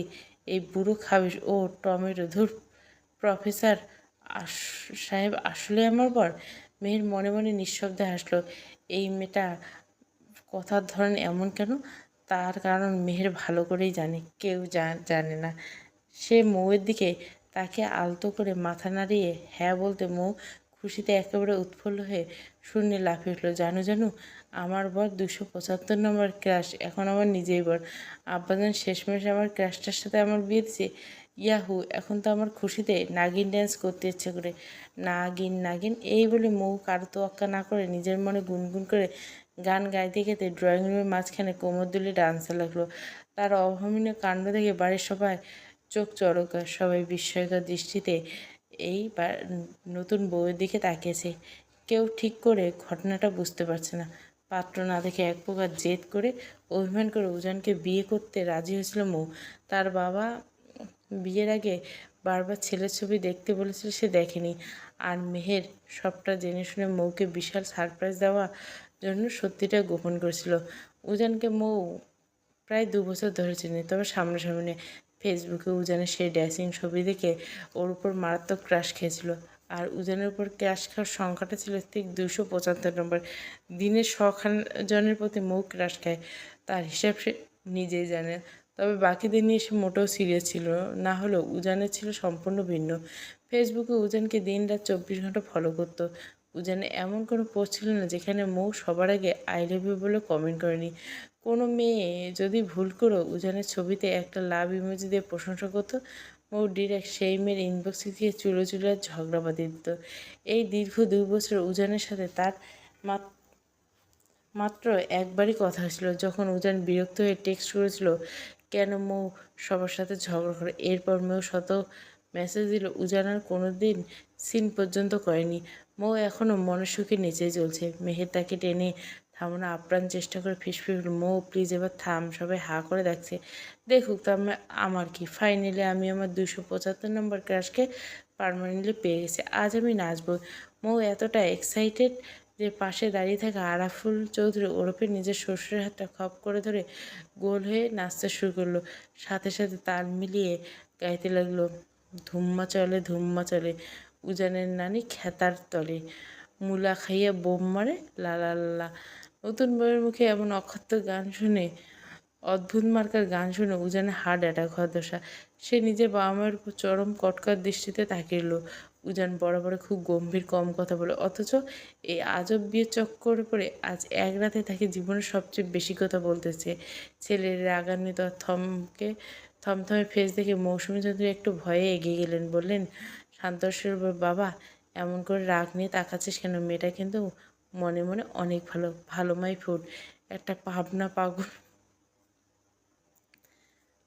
এই বুড়ো খাবিস ও টমেটো, ধুর, প্রফেসর সাহেব আসলে আমার বর? মেহের মনে মনে নিঃশব্দে হাসলো। এই মেয়েটা কথার ধরন এমন কেন? তার কারণ মেহের ভালো করেই জানে, কেউ জানে না। সে মৌয়ের দিকে তাকে আলতো করে মাথা নাড়িয়ে হ্যাঁ বলতে মৌ খুশিতে একেবারে উৎফুল্ল হয়ে শূন্যে লাফিয়ে উঠল, জানু, আমার বর 275 নম্বর ক্রাশ, এখন আমার নিজেই বর। আব্বাজান শেষমেশ আমার ক্রাশটার সাথে আমার বিয়ে দিচ্ছে। ইয়াহু, এখন তো আমার খুশিতে নাগিন ড্যান্স করতে ইচ্ছে করে। নাগিন নাগিন এই বলে মৌ কারো তোয়াক্কা না করে নিজের মনে গুনগুন করে গান গাইতে গাইতে ড্রয়িং রুমের মাঝখানে কোমর দুলে ডান্সে লাগলো। তার অভাবনীয় কাণ্ড দেখে বাড়ির সবাই চোখ চড়কা, সবাই বিস্ময়কর দৃষ্টিতে এই নতুন বউয়ের দিকে তাকিয়েছে। কেউ ঠিক করে ঘটনাটা বুঝতে পারছে না। পাত্র না দেখে এক প্রকার জেদ করে অভিমান করে উজানকে বিয়ে করতে রাজি হয়েছিল মৌ। তার বাবা বিয়ের আগে বারবার ছেলের ছবি দেখতে বলেছিল, সে দেখেনি। আর মেহের সবটা জেনে শুনে মৌকে বিশাল সারপ্রাইজ দেওয়া জন্য সত্যিটা গোপন করেছিল। উজানকে মৌ প্রায় 2 বছর ধরে চিনি, তবে সামনাসামনি ফেসবুকে উজানের সেই ড্যাসিং ছবি দেখে ওর উপর মারাত্মক ক্রাশ খেয়েছিল। আর উজানের উপর ক্রাশ খাওয়ার সংখ্যাটা ছিল ঠিক 275 নম্বর। দিনের 100 জনের প্রতি মৌ ক্রাশ খায়, তার হিসাব সে নিজেই জানে। তবে বাকিদের নিয়ে সে মোটেও সিরিয়াস ছিল না, হলেও উজানের ছিল সম্পূর্ণ ভিন্ন। ফেসবুকে উজানকে দিন রাত 24 ঘন্টা ফলো করত। উজানে এমন কোনো পোস্ট ছিল না যেখানে মৌ সবার আগে আই লাভ ইউ বলে কমেন্ট করেনি। কোনো মেয়ে যদি ভুল করে উজানের ছবিতে একটা লাভ ইমোজি দিয়ে প্রশংসা করতো, মৌ ডিরেক্ট সেই মেয়ের ইনবক্সে গিয়ে চুলোচুলার ঝগড়া বাঁধিয়ে দিত। এই দীর্ঘ 2 বছর উজানের সাথে তার মাত্র একবারই কথা হয়েছিল, যখন উজান বিরক্ত হয়ে টেক্সট করেছিল কেন মৌ সবার সাথে ঝগড়া করে। এরপর মৌ শত মেসেজ দিল, উজান আর কোনো দিন সিন পর্যন্ত করেনি। মৌ এখনও মনের সুখে নেচেই চলছে। মেহের তাকে টেনে থামানো আপ্রাণ চেষ্টা করে ফিসফিস হলো, মৌ প্লিজ এবার থাম। সবাই হা করে দেখছে, দেখুক তো আমার কি। ফাইনালি আমি আমার 275 নম্বর ক্রাশকে পার্মানেন্টলি পেয়ে গেছি। আজ আমি নাচবো। মৌ এতটা এক্সাইটেড যে পাশে দাঁড়িয়ে থাকা আরাফুল চৌধুরী ওরফে নিজের শ্বশুরের হাতটা খপ করে ধরে গোল হয়ে নাচতে শুরু করলো। সাথে সাথে তাল মিলিয়ে গাইতে লাগলো, ধুম্মা চলে উজানের নানি খেতার তলে, মূলা খাইয়া বোম মারে লা লা লা। নতুন বউয়ের মুখে এমন অক্ষত গান শুনে, অদ্ভুত মার্কার গান শুনে উজানের হার্ট অ্যাটাক হওয়ার দশা। সে নিজের বাবা মায়ের উপর চরম কটকার দৃষ্টিতে তাকিয়ে রইল। উজান বড় বড় খুব গম্ভীর, কম কথা বলে, অথচ এই আজব বিয়ের চক্করে পড়ে আজ এক রাতে তাকে জীবনের সবচেয়ে বেশি কথা বলতেছে। ছেলের রাগান্বিত থমথমে ফেস দেখে মৌসুমী চৌধুরী একটু ভয়ে এগিয়ে গেলেন, বললেন শান্ত স্বরে, বাবা এমন করে রাগ নিয়ে তাকাচ্ছিস কেন? মেয়েটা কিন্তু মনে মনে অনেক ভালো, ভালো মাই ফুড। একটা ভাবনা পাগল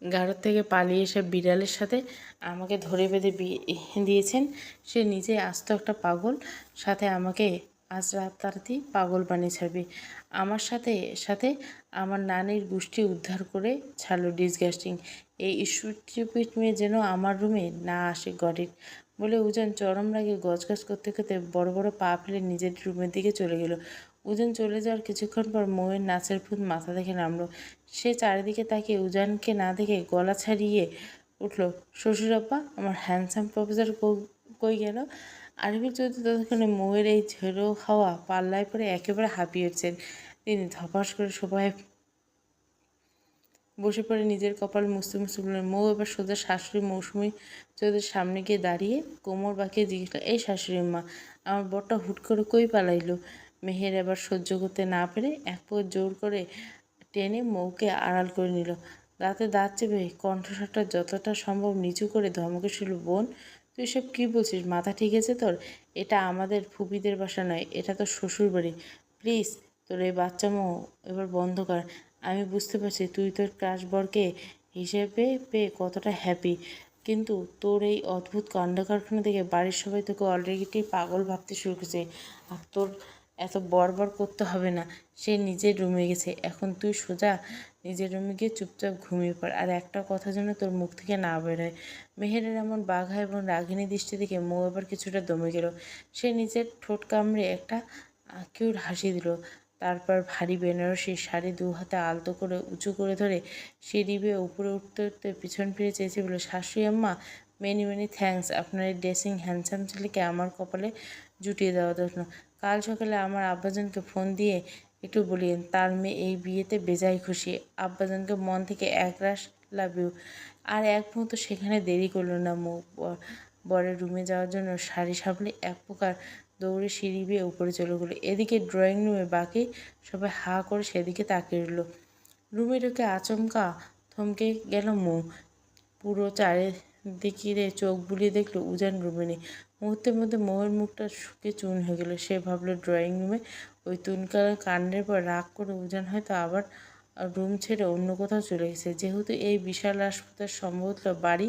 গারদ থেকে পালিয়ে এসে বিড়ালের সাথে আমাকে ধরে বেঁধে বিয়ে দিয়েছেন। সে নিজে আস্ত একটা পাগল, সাথে আমাকে আজ রাতারাতি পাগল বানিয়ে ছাড়বে। আমার সাথে সাথে আমার নানির গোষ্ঠী উদ্ধার করে ছাড়লো। ডিসগাস্টিং। এই স্টুপিড মেয়ে যেন আমার রুমে না আসে, গট ইট। বলে উজান চরম রাগে গজগজ করতে করতে বড় বড় পা ফেলে নিজের রুমের দিকে চলে গেল। উজান চলে যাওয়ার কিছুক্ষণ পর মৌয়ের নাচের ভূত মাথা থেকে নামলো। সে চারিদিকে তাকিয়ে উজানকে না দেখে গলা ছাড়িয়ে উঠল, শ্বশুর আব্বা, আমার হ্যান্ডসাম প্রফেসর কই গেল? আরবি চৌধুরী ততক্ষণে মৌয়ের এই ঝেড়ো খাওয়া পাল্লায় পরে একেবারে হাঁপিয়ে উঠছেন। তিনি ধপাস করে সোফায় বসে পড়ে নিজের কপাল মুছতে মুছতে বললেন, মৌ এবার সোজা শাশুড়ি মৌসুমী চৌধুরীর সামনে গিয়ে দাঁড়িয়ে কোমর বাঁকিয়ে জিজ্ঞেস করল, এই শাশুড়ি মা, আমার বরটা হুট করে কই পালাইলো? মেহের এবার সহ্য করতে না পেরে এক পর জোর করে টেনে মৌকে আড়াল করে নিল। দাঁতে দাঁত চেপে কণ্ঠস্বরটা যতটা সম্ভব নিচু করে ধমকে শুনল, বোন তুই সব কী বলছিস? মাথা ঠিক আছে তোর? এটা আমাদের ফুপিদের বাসা নয়, এটা তোর শ্বশুর বাড়ি। প্লিজ তোর এই বাচ্চামো এবার বন্ধ কর। আমি বুঝতে পারছি তুই তোর ক্রাশ বরকে হিসেবে পেয়ে কতটা হ্যাপি, কিন্তু তোর এই অদ্ভুত কাণ্ড কারখানা দেখে বাড়ির সবাই তোকে অলরেডি পাগল ভাবতে শুরু করেছে। আর তোর এত বড় করতে হবে না। সে নিজের রুমে গেছে, এখন তুই সোজা নিজের রুমে গিয়ে চুপচাপ ঘুমিয়ে পড়, আর একটা কথা যেন তোর মুখ থেকে না বেরোয়। মেহেরের এমন বাঘা এবং রাগিনী দৃষ্টি দেখে মৌ আবার কিছুটা দমে গেল। সে নিজের ঠোঁট কামড়ে একটা কিউট হাসি দিল। তারপর ভারী বেনারসি শাড়ি 2 হাতে আলতো করে উঁচু করে ধরে সিঁড়ি বেয়ে উপরে উঠতে উঠতে পিছন ফিরে চেয়েছে, বলে, শাশুড়ি আম্মা, মেনি মেনি থ্যাঙ্কস আপনার এই ড্রেসিং হ্যান্ডসাম ছেলেকে আমার কপালে জুটিয়ে দেওয়ার জন্য। কাল সকালে আমার আব্বাজানকে ফোন দিয়ে একটু বলিয়েন তার মেয়ে এই বিয়েতে বেজায় খুশি। আব্বাজানকে মন থেকে একরাশ লাভ ইউ। আর এক মুহূর্ত সেখানে দেরি করলো না মৌ। বরের রুমে যাওয়ার জন্য শাড়ি সামলে এক প্রকার দৌড়ে সিঁড়ি বেয়ে উপরে চলে গেলো। এদিকে ড্রয়িং রুমে বাকি সবাই হা করে সেদিকে তাকিয়ে রইল। রুমে ঢুকে আচমকা থমকে গেল মৌ। পুরো চারিদিকে চোখ বুলিয়ে দেখলো উজান রুমে নেই। মুহূর্তের মধ্যে মৌয়ের মুখটা শুকিয়ে চুন হয়ে গেল। সে ভাবলো ড্রয়িং রুমে ওই তুনকালার কাণ্ডের পর রাগ করে উজান হয়তো আবার রুম ছেড়ে অন্য কোথাও চলে গেছে। যেহেতু এই বিশাল হাসপাতাল সম্ভবত বাড়ি,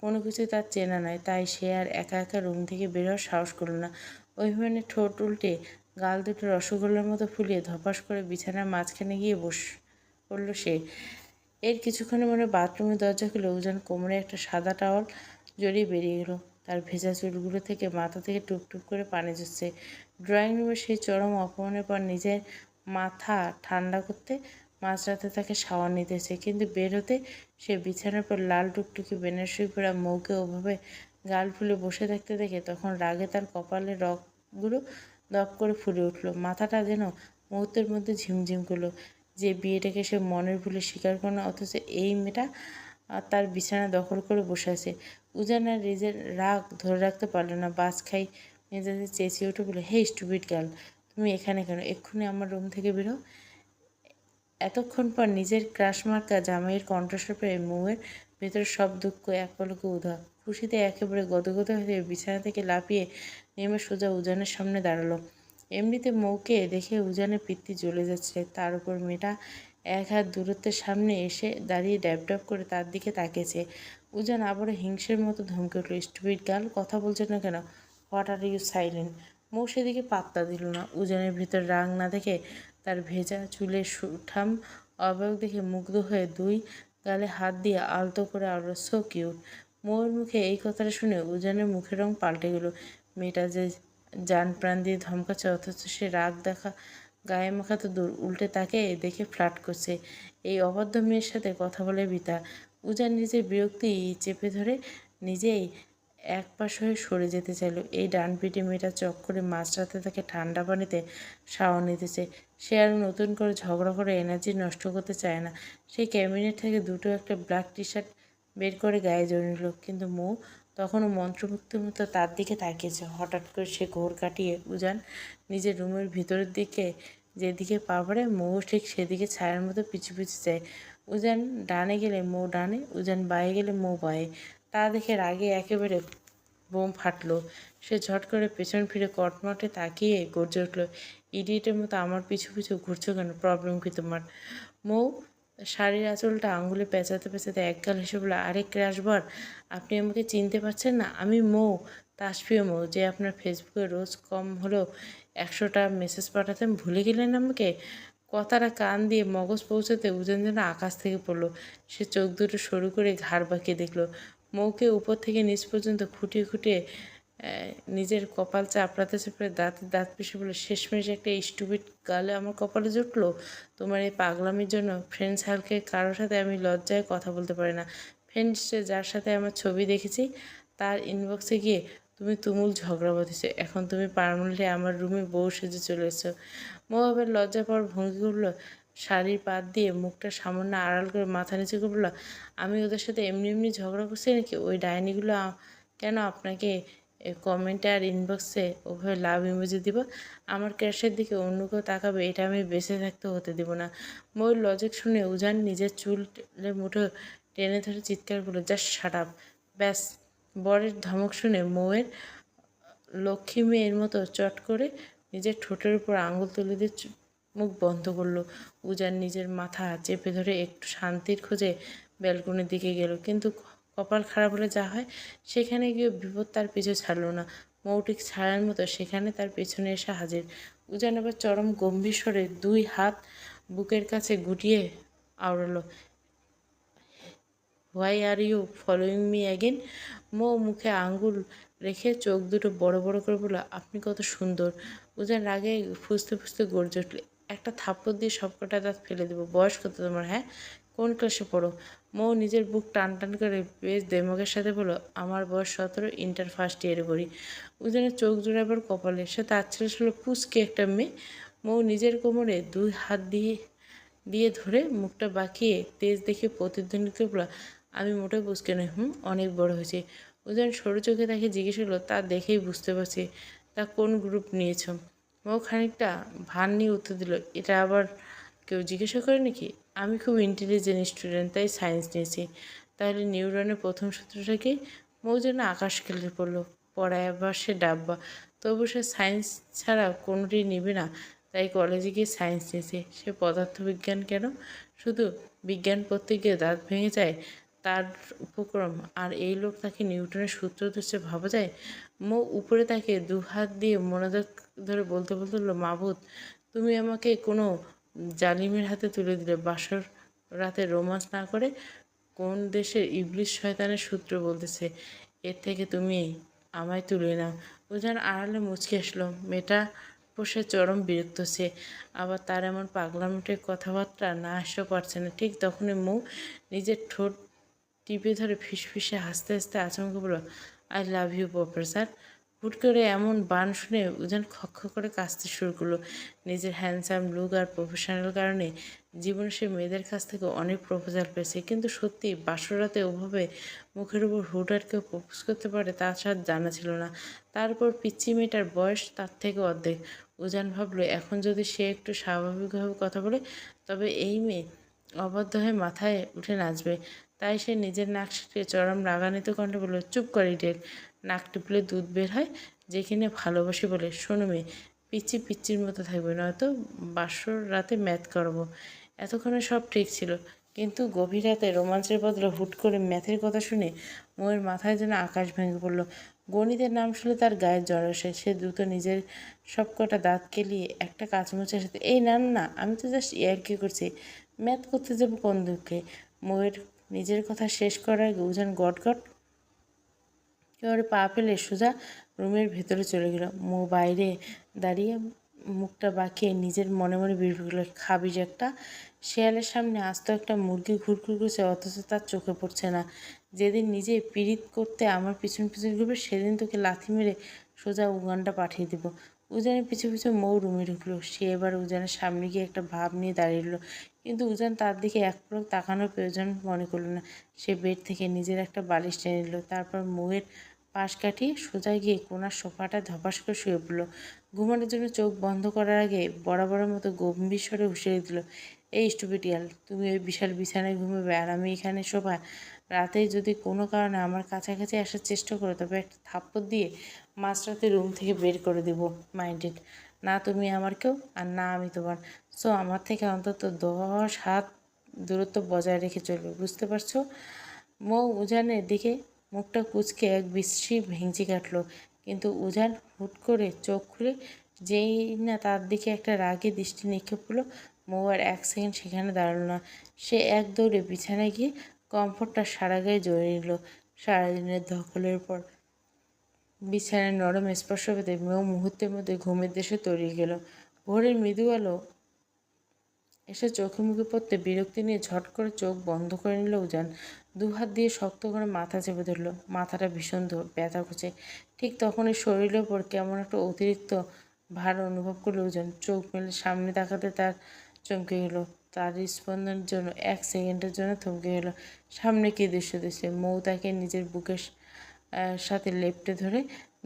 কোনো কিছু তার চেনা নয়, তাই সে আর একা একা রুম থেকে বের হওয়ার সাহস করল না। অভিমানে ঠোঁট উল্টে গাল দুটো রসগোল্লার মতো ফুলিয়ে ধপাস করে বিছানার মাঝখানে গিয়ে পড়ল সে। এর কিছুক্ষণের মধ্যে বাথরুমের দরজা খুলে উজান কোমরে একটা সাদা টাওয়াল জড়িয়ে বেরিয়ে গেল। তার ভেজা চুলগুলো থেকে মাথা থেকে টুপটুপ করে পানি ঝরছে। ড্রয়িং রুমে সেই চরম অপমানের পর নিজের মাথা ঠান্ডা করতে মাঝরাতে তাকে শাওয়ার নিতেছে, কিন্তু বের হতে সে বিছানার পর লাল টুকটুকি বেনারসি পরা মৌকে ওভাবে গাল ফুলে বসে থাকতে দেখে তখন রাগে তার কপালের রগগুলো দপ করে ফুলে উঠল। মাথাটা যেন মুহূর্তের মধ্যে ঝিমঝিম করলো। যে বিয়েটাকে সে মনের ভুলে স্বীকার করে না, অথচ এই মেয়েটা তার বিছানা দখল করে বসে আছে। উজান আর নিজের রাগ ধরে রাখতে পারল না। বাজ খাই মেজাজে চেঁচিয়ে উঠে বলে, হে স্টুপিড গার্ল, তুমি এখানে কেন? এক্ষুনি আমার রুম থেকে বেরো। এতক্ষণ পর নিজের ক্রাশ মার্কা জামাইয়ের কণ্ঠস্বর পেয়ে মৌয়ের ভেতরে সব দুঃখ এক পলকে উধাও। খুশিতে একেবারে গদগদ হয়ে বিছানা থেকে লাফিয়ে নেমে সোজা উজানের সামনে দাঁড়ালো। এমনিতে মৌকে দেখে উজানের পিত্তি জ্বলে যাচ্ছে, তার উপর মেয়েটা এক হাত দূরত্বের সামনে এসে দাঁড়িয়ে ড্যাব ড্যাব করে তার দিকে তাকিয়েছে। উজান আবারও হিংসের মতো ধমকে উঠল, স্টুপিড গার্ল, কথা বলছে না কেন? What are you silent? Mou সেদিকে পাত্তা দিল না। উজানের ভিতর রাগ না দেখে তার ভেজা চুলের সুঠাম অবয়ব দেখে মুগ্ধ হয়ে দুই গালে হাত দিয়ে আলতো করে আরো সো কিউট। মৌয়ের মুখে এই কথাটা শুনে উজানের মুখের রং পাল্টে গেল। মেয়েটা যে জান প্রাণ দিয়ে ধমকাচ্ছে, অথচ সে রাগ দেখা গায়ে মাখা তো দূর, উল্টে তাকে দেখে ফ্লার্ট করছে। এই অবাধ্য মেয়ের সাথে কথা বলে বৃথা। উজান নিজের বিরক্তি চেপে ধরে নিজেই এক পাশ হয়ে সরে যেতে চাইল। এই ডানপিটে মেয়েটা চক্করে মাঝরাতে তাকে ঠান্ডা পানিতে শাওয়ার নিতেছে। সে আর নতুন করে ঝগড়া করে এনার্জি নষ্ট করতে চায় না। সে ক্যাবিনেট থেকে দুটো একটা ব্ল্যাক টি শার্ট বের করে গায়ে জড়িয়ে নিল, কিন্তু মৌ তখনও মন্ত্রমুগ্ধের মতো তার দিকে তাকিয়েছে। হঠাৎ করে সে ঘোর কাটিয়ে উজান নিজের রুমের ভিতরের দিকে যেদিকে পা বাড়ে, মৌ ঠিক সেদিকে ছায়ার মতো পিছু পিছু যায়। উজান ডানে গেলে মৌ ডানে, উজান বাঁয়ে গেলে মৌ বাঁয়ে। তা দেখে রাগে একেবারে বোম ফাটলো। সে ঝট করে পেছন ফিরে কটমটে তাকিয়ে গর্জে উঠল, ইডিয়েটের মতো আমার পিছু পিছু ঘুরছো কেন? প্রবলেম কি তোমার? মৌ শাড়ির আঁচলটা আঙুলে পেঁচাতে পেঁচাতে একগাল হেসে বলল, আরে ক্র্যাশবার, আপনি আমাকে চিনতে পারছেন না? আমি মৌ, তাসফিয়া মৌ, যে আপনার ফেসবুকে রোজ কম হলেও 100টা মেসেজ পাঠাতেন। ভুলে গেলেন আমাকে? কথাটা কান দিয়ে মগজ পৌঁছাতে উজান যেন আকাশ থেকে পড়লো। সে চোখ দুটো সরু করে ঘাড় বাঁকিয়ে দেখল মৌকে উপর থেকে নিচ পর্যন্ত খুঁটিয়ে খুঁটিয়ে নিজের কপাল চাপড়াতে চাপড়ে দাঁতে দাঁত পিষে বলে, শেষমেশ একটা স্টুপিড গালে আমার কপালে জুটলো। তোমার এই পাগলামির জন্য ফ্রেন্ড সার্কেল কারোর সাথে আমি লজ্জায় কথা বলতে পারি না। ফ্রেন্ডসে যার সাথে আমার ছবি দেখেছি তার ইনবক্সে গিয়ে তুমি তুমুল ঝগড়া বাঁধিছো। এখন তুমি পার্মানেন্টলি আমার রুমে বউ সেজে চলে এসছো। মৌ আবার লজ্জা পাওয়ার ভঙ্গি করলো, শাড়ির পাত দিয়ে মুখটা সামান্য আড়াল করে মাথা নিচু করে বলল, আমি ওদের সাথে এমনি এমনি ঝগড়া করছি নাকি? ওই ডাইনিগুলো কেন আপনাকে কমেন্টে আর ইনবক্সে ওভাবে লাভ ইমোজি দিব? আমার ক্যাশের দিকে অন্য কেউ তাকাবে, এটা আমি বেঁচে থাকতে হতে দেব না। ময়ূর লজিক শুনে উজান নিজের চুলে মুঠো টেনে ধরে চিৎকার করলো, জাস্ট শাট আপ। ব্যাস, বরের ধমক শুনে মৌয়ের লক্ষ্মী মেয়ের মতো চট করে নিজের ঠোঁটের উপর আঙুল তুলে দিয়ে মুখ বন্ধ করলো। উজান নিজের মাথা চেপে ধরে একটু শান্তির খোঁজে ব্যালকনির দিকে গেল, কিন্তু কপাল খারাপ হলে যা হয়, সেখানে গিয়ে বিপদ তার পিছু ছাড়ল না। মৌটিক ছায়ার মতো সেখানে তার পেছনে এসে হাজির। উজান আবার চরম গম্ভীর স্বরে দুই হাত বুকের কাছে গুটিয়ে আওড়ালো, why are you following me again? Mou মুখে আঙ্গুল রেখে চোখ দুটো বড় বড় করে বলল, আপনি কত সুন্দর। উজান রাগে ফুসতে ফুসতে গর্জে উঠলে, একটা থাপ্পড় দিয়ে সবকটা দাঁত ফেলে দেবো। বয়স কত তোমার? হ্যাঁ, কোন ক্লাসে পড়ো? মৌ নিজের বুক টান টান করে বেশ দেমকের সাথে বলল, আমার বয়স 17, ইন্টার ফার্স্ট ইয়ারে পড়ি। উজানের চোখ জোড়ে আবার কপালে, সে তার ছেলে ছিল পুচকে একটা মেয়ে। মৌ নিজের কোমরে দুই হাত দিয়ে দিয়ে ধরে মুখটা বাঁকিয়ে তেজ দেখে প্রতিধ্বনিত বলল, আমি মোটেও বুঝকে নই, অনেক বড় হয়েছে। উজান সরু চোখে তাকে জিজ্ঞেস করলো, তা দেখেই বুঝতে পারছি। তা কোন গ্রুপ নিয়েছ? মৌ খানিকটা ভান নিয়ে উত্তর দিল, এটা আবার কেউ জিজ্ঞাসা করে নাকি? আমি খুব ইন্টেলিজেন্ট স্টুডেন্ট, তাই সায়েন্স নিয়েছি। তাহলে নিউটনের প্রথম সূত্রটা কি? মৌ যেন আকাশ কেলে পড়লো। পড়ায় আবার সে ডাব্বা, তবু সে সায়েন্স ছাড়া কোনোটি নেবে না। তাই কলেজে গিয়ে সায়েন্স নিয়েছে। সে পদার্থবিজ্ঞান কেন, শুধু বিজ্ঞান পড়তে গিয়ে দাঁত ভেঙে যায় তার উপক্রম, আর এই লোক তাকে নিউটনের সূত্র ধরছে, ভাবা যায়? উপরে তাকে দু হাত দিয়ে মনোযোগ ধরে বলতে বলতে বলল, মাবুদ, তুমি আমাকে কোনো জালিমের হাতে তুলে দিলে। বাসর রাতে রোমান্স না করে কোন দেশের ইবলিশ শয়তানের সূত্র বলতেছে, এর থেকে তুমি আমায় তুলে নাও। উজান আড়ালে মুচকি আসলো। মেয়েটা বসে চরম বিরক্ত সে, আবার তার এমন পাগলামোটে কথাবার্তা না আসতেও পারছে না। ঠিক তখনই নিজের ঠোঁট টিপে ধরে ফিসফিসে হাসতে হাসতে আচমকা বলল, আই লাভ ইউ প্রফেসর। হুট করে এমন বান শুনে উজান খক করে কাঁদতে শুরু করলো। নিজের হ্যান্ডসাম লুক আর প্রফেশনাল কারণে জীবনে সে মেয়েদের কাছ থেকে অনেক প্রপোজাল পেয়েছে, কিন্তু সত্যি বাসরাতে ওভাবে মুখের উপর হুট আর কেউ প্রপোজ করতে পারে তা সার জানা ছিল না। তারপর পিচ্চি মেয়েটার বয়স তার থেকে অর্ধেক। উজান ভাবলো, এখন যদি সে একটু স্বাভাবিকভাবে কথা বলে তবে এই মেয়ে অবাধ্য হয়ে মাথায় উঠে নাচবে। তাই সে নিজের নাক সিটকে চরম রাগান্বিত কণ্ঠে বলল, চুপ কর ইডিয়েট। নাক টিপলে দুধ বের হয়, যেখানে ভালোবাসি বলে। শোনো মেয়ে, পিচ্চি পিচ্চির মতো থাকবে, নয়তো বাসর রাতে ম্যাথ করবো। এতক্ষণে সব ঠিক ছিল, কিন্তু গভীর রাতে রোমাঞ্চের বদলে হুট করে ম্যাথের কথা শুনে মোয়ের মাথায় যেন আকাশ ভেঙে পড়ল। গণিতের নাম শুনে তার গায়ে জ্বর আসে। সে দ্রুত নিজের সব কটা দাঁত কেলিয়ে একটা কাচমোচার সাথে, এই না না, আমি তো জাস্ট ইয়ার্কি করছি, ম্যাথ করতে যাবো কোন দুঃখে। মোয়ের নিজের কথা শেষ করার আগে উজান গট গট একেবারে পা ফেলে সোজা রুমের ভেতরে চলে গেল। বাইরে দাঁড়িয়ে মুখটা বাঁকিয়ে নিজের মনে মনে বিড়বিড় করল, খাবি যে একটা। শেয়ালের সামনে আস্ত একটা মুরগি ঘুরঘুর করছে, অথচ তার চোখে পড়ছে না। যেদিন নিজে পিরিত করতে আমার পিছন পিছন ঘুরবে, সেদিন তোকে লাথি মেরে সোজা উগানটা পাঠিয়ে দিব। উজানের পিছু পিছু রুমে ঢুকলো। সে এবার উজানের সামনে গিয়ে একটা ভাব নিয়ে দাঁড়িয়ে রইল, কিন্তু উজান তার দিকে এক পলক তাকানোর প্রয়োজন মনে করল না। সে বেড থেকে নিজের একটা বালিশ টেনে নিল, তারপর মুখের পাশ কাটিয়ে সোজা গিয়ে কোনার সোফাটা ধপাস করে শুয়ে পড়ল। ঘুমানোর জন্য চোখ বন্ধ করার আগে বরাবরের মতো গম্ভীর স্বরে হুঁশিয়ারি দিল, এই স্টুপিডিয়াল, তুমি ওই বিশাল বিছানায় ঘুমাবে আর আমি এখানে শোভা। রাতে যদি কোনো কারণে আমার কাছাকাছি আসার চেষ্টা করো তবে একটা থাপ্পড় দিয়ে মাঝরাতে রুম থেকে বের করে দেব। মাইন্ডেড? না তুমি আমার কেউ আর না আমি তোমার। সো আমার থেকে অন্তত 10 হাত দূরত্ব বজায় রেখে চলবে, বুঝতে পারছো? উজানের দিকে মুখটা কুঁচকে এক বিশ্রী ভেঙচি কাটল, কিন্তু উজান হুট করে চোখ খুলে যেই না তার দিকে একটা রাগী দৃষ্টি নিক্ষেপ করলো, আর 1 সেকেন্ড সেখানে দাঁড়ালো না। সে এক দৌড়ে বিছানায় গিয়ে কমফোর্টটা সারা গায়ে জড়িয়ে নিল। সারাদিনের ধকলের পর বিছানায় নরম স্পর্শ পেতে মুহূর্তের মধ্যে ঘুমের দেশে তলিয়ে গেল। ভোরের মৃদু আলো এসে চোখে মুখে পড়তে বিরক্তি নিয়ে ঝট করে চোখ বন্ধ করে নিল উজান। দুহাত দিয়ে শক্ত করে মাথা চেপে ধরল। মাথাটা ভীষণ ব্যথা করছে। ঠিক তখনই শরীরের ওপর কেমন একটা অতিরিক্ত ভার অনুভব করল উজান। চোখ মেলে সামনে তাকাতে তার চমকে গেল। তার স্পন্দনের জন্য 1 সেকেন্ডের জন্য থমকে গেল। সামনে কী দৃশ্য দিচ্ছে! তাকে নিজের বুকের সাথে লেপ্টে ধরে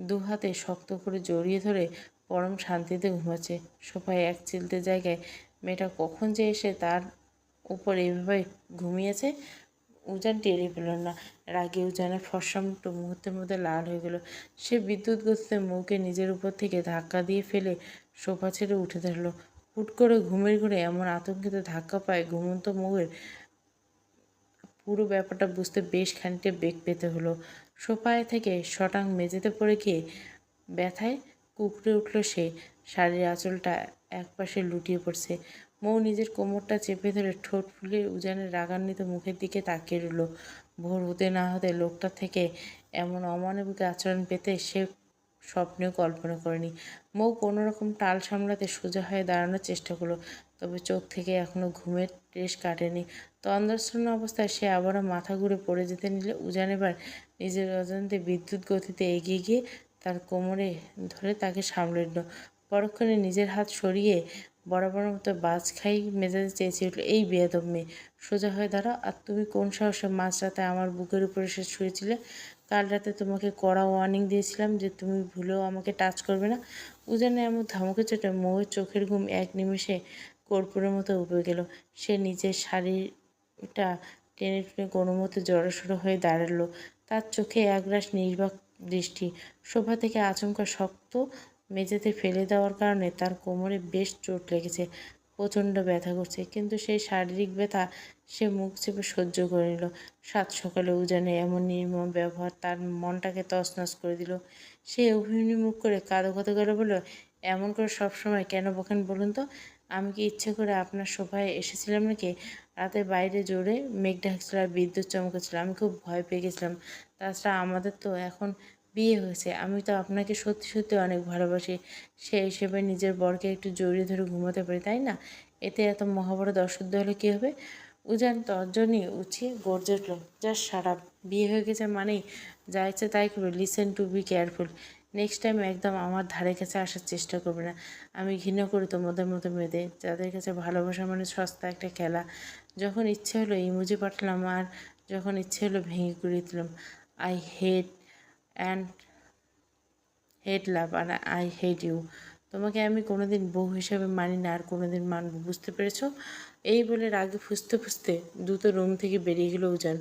দুহাতে শক্ত করে জড়িয়ে ধরে পরম শান্তিতে ঘুমাচ্ছে। সোফায় এক চিলতে জায়গায় মেয়েটা কখন যে এসে তার উপর এইভাবে ঘুমিয়েছে উজান টেরই পেল না। রাগে উজানের ফর্সা মুখটা মুহূর্তের মধ্যে লাল হয়ে গেল। সে বিদ্যুৎ গতিতে মৌকে নিজের উপর থেকে ধাক্কা দিয়ে ফেলে সোফা ছেড়ে উঠে দাঁড়ালো। হুট করে ঘুমের ঘুরে এমন আতঙ্কিত ধাক্কা পায় ঘুমন্ত মৌয়ের পুরো ব্যাপারটা বুঝতে বেশ খানিকটা বেগ পেতে হলো। সোফায় থেকে শটাং মেঝেতে পড়ে গিয়ে ব্যথায় কুঁকড়ে উঠল সে। শাড়ির আঁচলটা একপাশে লুটিয়ে পড়ছে। নিজের কোমরটা চেপে ধরে ঠোঁট ফুলিয়ে উজানের রাগান্বিত মুখের দিকে তাকিয়ে রইল। ভোর হতে না হতে লোকটার থেকে এমন অমানবিক আচরণ পেতে সে স্বপ্নেও কল্পনা করেনি। কোনো রকম টাল সামলাতে সোজা হয়ে দাঁড়ানোর চেষ্টা করলো, তবে চোখ থেকে এখনো ঘুমের রেশ কাটেনি। তন্দ্রাচ্ছন্ন অবস্থায় সে আবারও মাথা ঘুরে পড়ে যেতে নিলে উজান এবার নিজের অজান্তে বিদ্যুৎ গতিতে এগিয়ে গিয়ে তার কোমরে ধরে তাকে সামলে নিল। পরক্ষণে নিজের হাত সরিয়ে বরাবরের মতো বাজ খাই মেজাজে চেঁচিয়ে উঠল, এই বেয়াদব মেয়ে, সোজা হয়ে দাঁড়াও। আর তুমি কোন সাহসে মাঝরাতে আমার বুকের উপরে এসে শুয়েছিলে? কাল রাতে তোমাকে কড়া ওয়ার্নিং দিয়েছিলাম যে তুমি ভুলেও আমাকে টাচ করবে না। উজানে এমন ধমকে চোটে মৌয়ের চোখের ঘুম এক নিমেষে কর্পূরের মতো উবে গেল। সে নিজের শাড়িটা টেনে টেনে কোনো মতে জড়সড়ো হয়ে দাঁড়ালো। তার চোখে একরাশ নির্বাক দৃষ্টি। সোফা থেকে আচমকা শক্ত মেঝেতে ফেলে দেওয়ার কারণে তার কোমরে বেশ চোট লেগেছে, প্রচণ্ড ব্যথা করছে, কিন্তু সেই শারীরিক ব্যথা সে মুখ চেপে সহ্য করে নিল। সাত সকালে উজানের এমন নির্মম ব্যবহার তার মনটাকে তছনছ করে দিল। সে অভিমুখ করে কাঁদো কাঁদো করে বলল, এমন করে সবসময় কেন বকেন বলুন তো? আমি কি ইচ্ছে করে আপনার সোফায় এসেছিলাম নাকি? রাতে বাইরে জোরে মেঘ ডাকছিল আর বিদ্যুৎ চমকেছিল, আমি খুব ভয় পেয়ে গেছিলাম। তাছাড়া আমাদের তো এখন বিয়ে হয়েছে, আমি তো আপনাকে সত্যি সত্যি অনেক ভালোবাসি। সে হিসেবে নিজের বরকে একটু জড়িয়ে ধরে ঘুমাতে পারি, তাই না? এতে এত মহাভারত অশুদ্ধ হলে কী হবে? উজান তর্জনী উঠিয়ে গর্জে উঠল, জাস্ট সারাপ। বিয়ে হয়ে গেছে মানেই যা ইচ্ছে তাই করবে। Listen to be careful. Next time একদম আমার ধারে কাছে আসার চেষ্টা করবে না। আমি ঘৃণা করি তোমাদের মতো মেয়েদের, যাদের কাছে ভালোবাসা মানে সস্তা একটা খেলা। যখন ইচ্ছে হলো ইমোজি পাঠালাম, আর যখন ইচ্ছে হলো ভেঙে গুঁড়িয়ে দিলাম। I hate and hate love আর আই হেট ইউ। তোমাকে আমি কোনোদিন বউ হিসেবে মানি না, আর কোনোদিন মানব, বুঝতে পেরেছ? এই বলে রাগে ফুঁসতে ফুঁসতে দ্রুত রুম থেকে বেরিয়ে গেল উজান।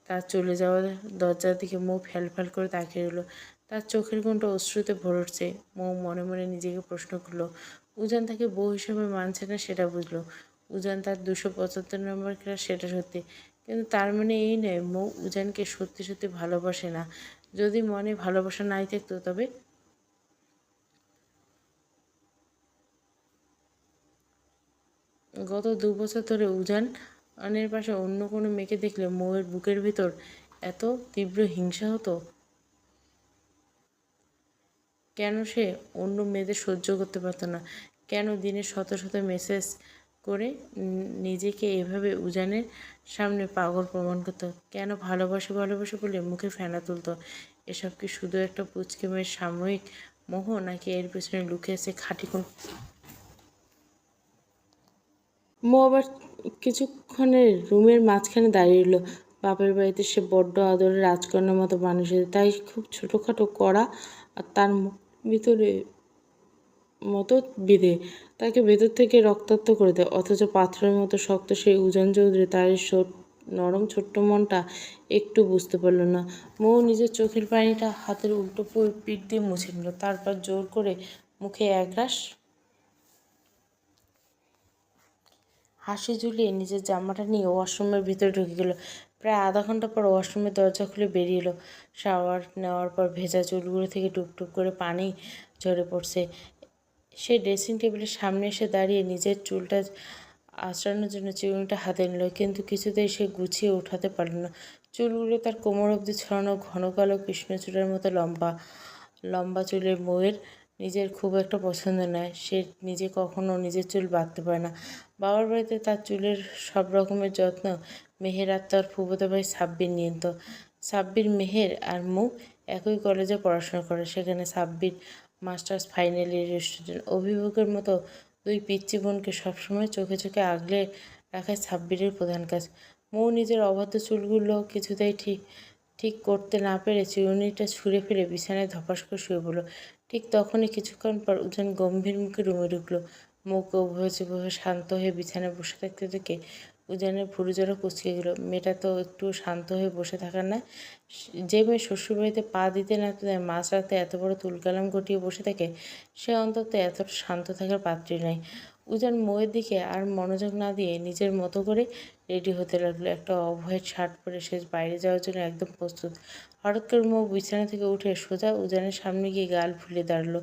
তার চলে যাওয়ার দরজার দিকে মৌ ফ্যাল করে তাকিয়ে রইল। তার চোখের কোণটা অশ্রুতে ভরে উঠছে। মৌ মনে মনে নিজেকে প্রশ্ন করল, উজান তাকে বউ হিসেবে মানছে না সেটা বুঝলো। উজান তার 275 নম্বর ক্লাস, সেটা সত্যি, কিন্তু তার মানে এই নয় মৌ উজানকে সত্যি সত্যি ভালোবাসে না। যদি মনে ভালোবাসা নাই থাকতো তবে গত 2 বছর ধরে উজানের পাশে অন্য কোনো মেয়েকে দেখলে মৌয়ের বুকের ভিতর এত তীব্র হিংসা হতো। কেন সে অন্য মেয়েদের সহ্য করতে পারত না? কেন দিনে শত শত মেসেজ করে নিজেকে এভাবে উজানের সামনে পাগল প্রমাণ করত? কেন ভালোবাসে ভালোবাসে বলে মুখে ফেনা তুলত? এসব কি শুধু একটা পুচকে মেয়ের সাময়িক মোহ, নাকি এর পেছনে লুকিয়ে আছে খাঁটি কোন? মৌ আবার কিছুক্ষণের রুমের মাঝখানে দাঁড়িয়ে রইল। বাপের বাড়িতে সে বড্ড আদরের রাজকন্যার মতো মানুষ হয়েছে, তাই খুব ছোটোখাটো করা আর তার ভিতরে মতো বেঁধে তাকে ভেতর থেকে রক্তাক্ত করে দেয়। অথচ পাথরের মতো শক্ত সেই উজান চৌধুরী তার এই নরম ছোট্ট মনটা একটু বুঝতে পারল না। মৌ নিজের চোখের পানিটা হাতের উল্টো পিঠ দিয়ে মুছে নিল, তারপর জোর করে মুখে একরাশ হাসি ঝুলিয়ে নিজের জামাটা নিয়ে ওয়াশরুমের ভিতরে ঢুকে গেল। প্রায় আধা ঘন্টা পর ওয়াশরুমের দরজা খুলে বেরিয়ে এলো। শাওয়ার নেওয়ার পর ভেজা চুলগুলো থেকে টুপটুপ করে পানি ঝরে পড়ছে। সে ড্রেসিং টেবিলের সামনে এসে দাঁড়িয়ে নিজের চুলটা আঁচড়ানোর জন্য চিরুনিটা হাতে নিল, কিন্তু কিছুতেই সে গুছিয়ে উঠাতে পারল না। চুলগুলো তার কোমর অবধি ছড়ানো, ঘন কালো কৃষ্ণচূড়ার মতো লম্বা লম্বা চুলের মৌয়ের নিজের খুব একটা পছন্দ নয়। সে নিজে কখনো নিজের চুল বাঁধতে পারে না। বাবার বাড়িতে তার চুলের সব রকমের যত্ন মেহের আর তার ফুফাতো ভাই সাব্বির নিয়ন্ত। সাব্বির, মেহের আর মৌ একই কলেজে পড়াশোনা করে। সেখানে সাব্বির মাস্টার্স ফাইনাল ইয়ারের স্টুডেন্ট। অভিভাবকের মতো দুই পিচ্চি বোনকে সবসময় চোখে চোখে আগলে রাখাই সাব্বিরের প্রধান কাজ। মৌ নিজের অবাধ্য চুলগুলো কিছুতেই ঠিক ঠিক করতে না পেরে চিরুনিটা ছুঁড়ে ফেলে বিছানায় ধপাস করে শুয়ে পড়ল। ঠিক তখনই কিছুক্ষণ পর উজান গম্ভীর মুখে রুমে ঢুকলো। মৌকে উভয়ে যেভাবে শান্ত হয়ে বিছানায় বসে থাকতে দেখে উজানের ভুরু জোড়া কুঁচকে গেল। মেয়েটা তো একটু শান্ত হয়ে বসে থাকার না। যে মেয়ে শ্বশুরবাড়িতে পা দিতে না দেয় মাঝরাতে এত বড় তুলকালাম ঘটিয়ে বসে থাকে, সে অন্তত এতটা শান্ত থাকার পাত্রী নয়। উজান মৌয়ের দিকে আর মনোযোগ না দিয়ে নিজের মতো করে রেডি হতে লাগলো। একটা অফ-হোয়াইট শার্ট পরে সে বাইরে যাওয়ার জন্য একদম প্রস্তুত। হঠাৎ করে মৌ বিছানা থেকে উঠে সোজা উজানের সামনে গিয়ে গাল ফুলে দাঁড়ালো।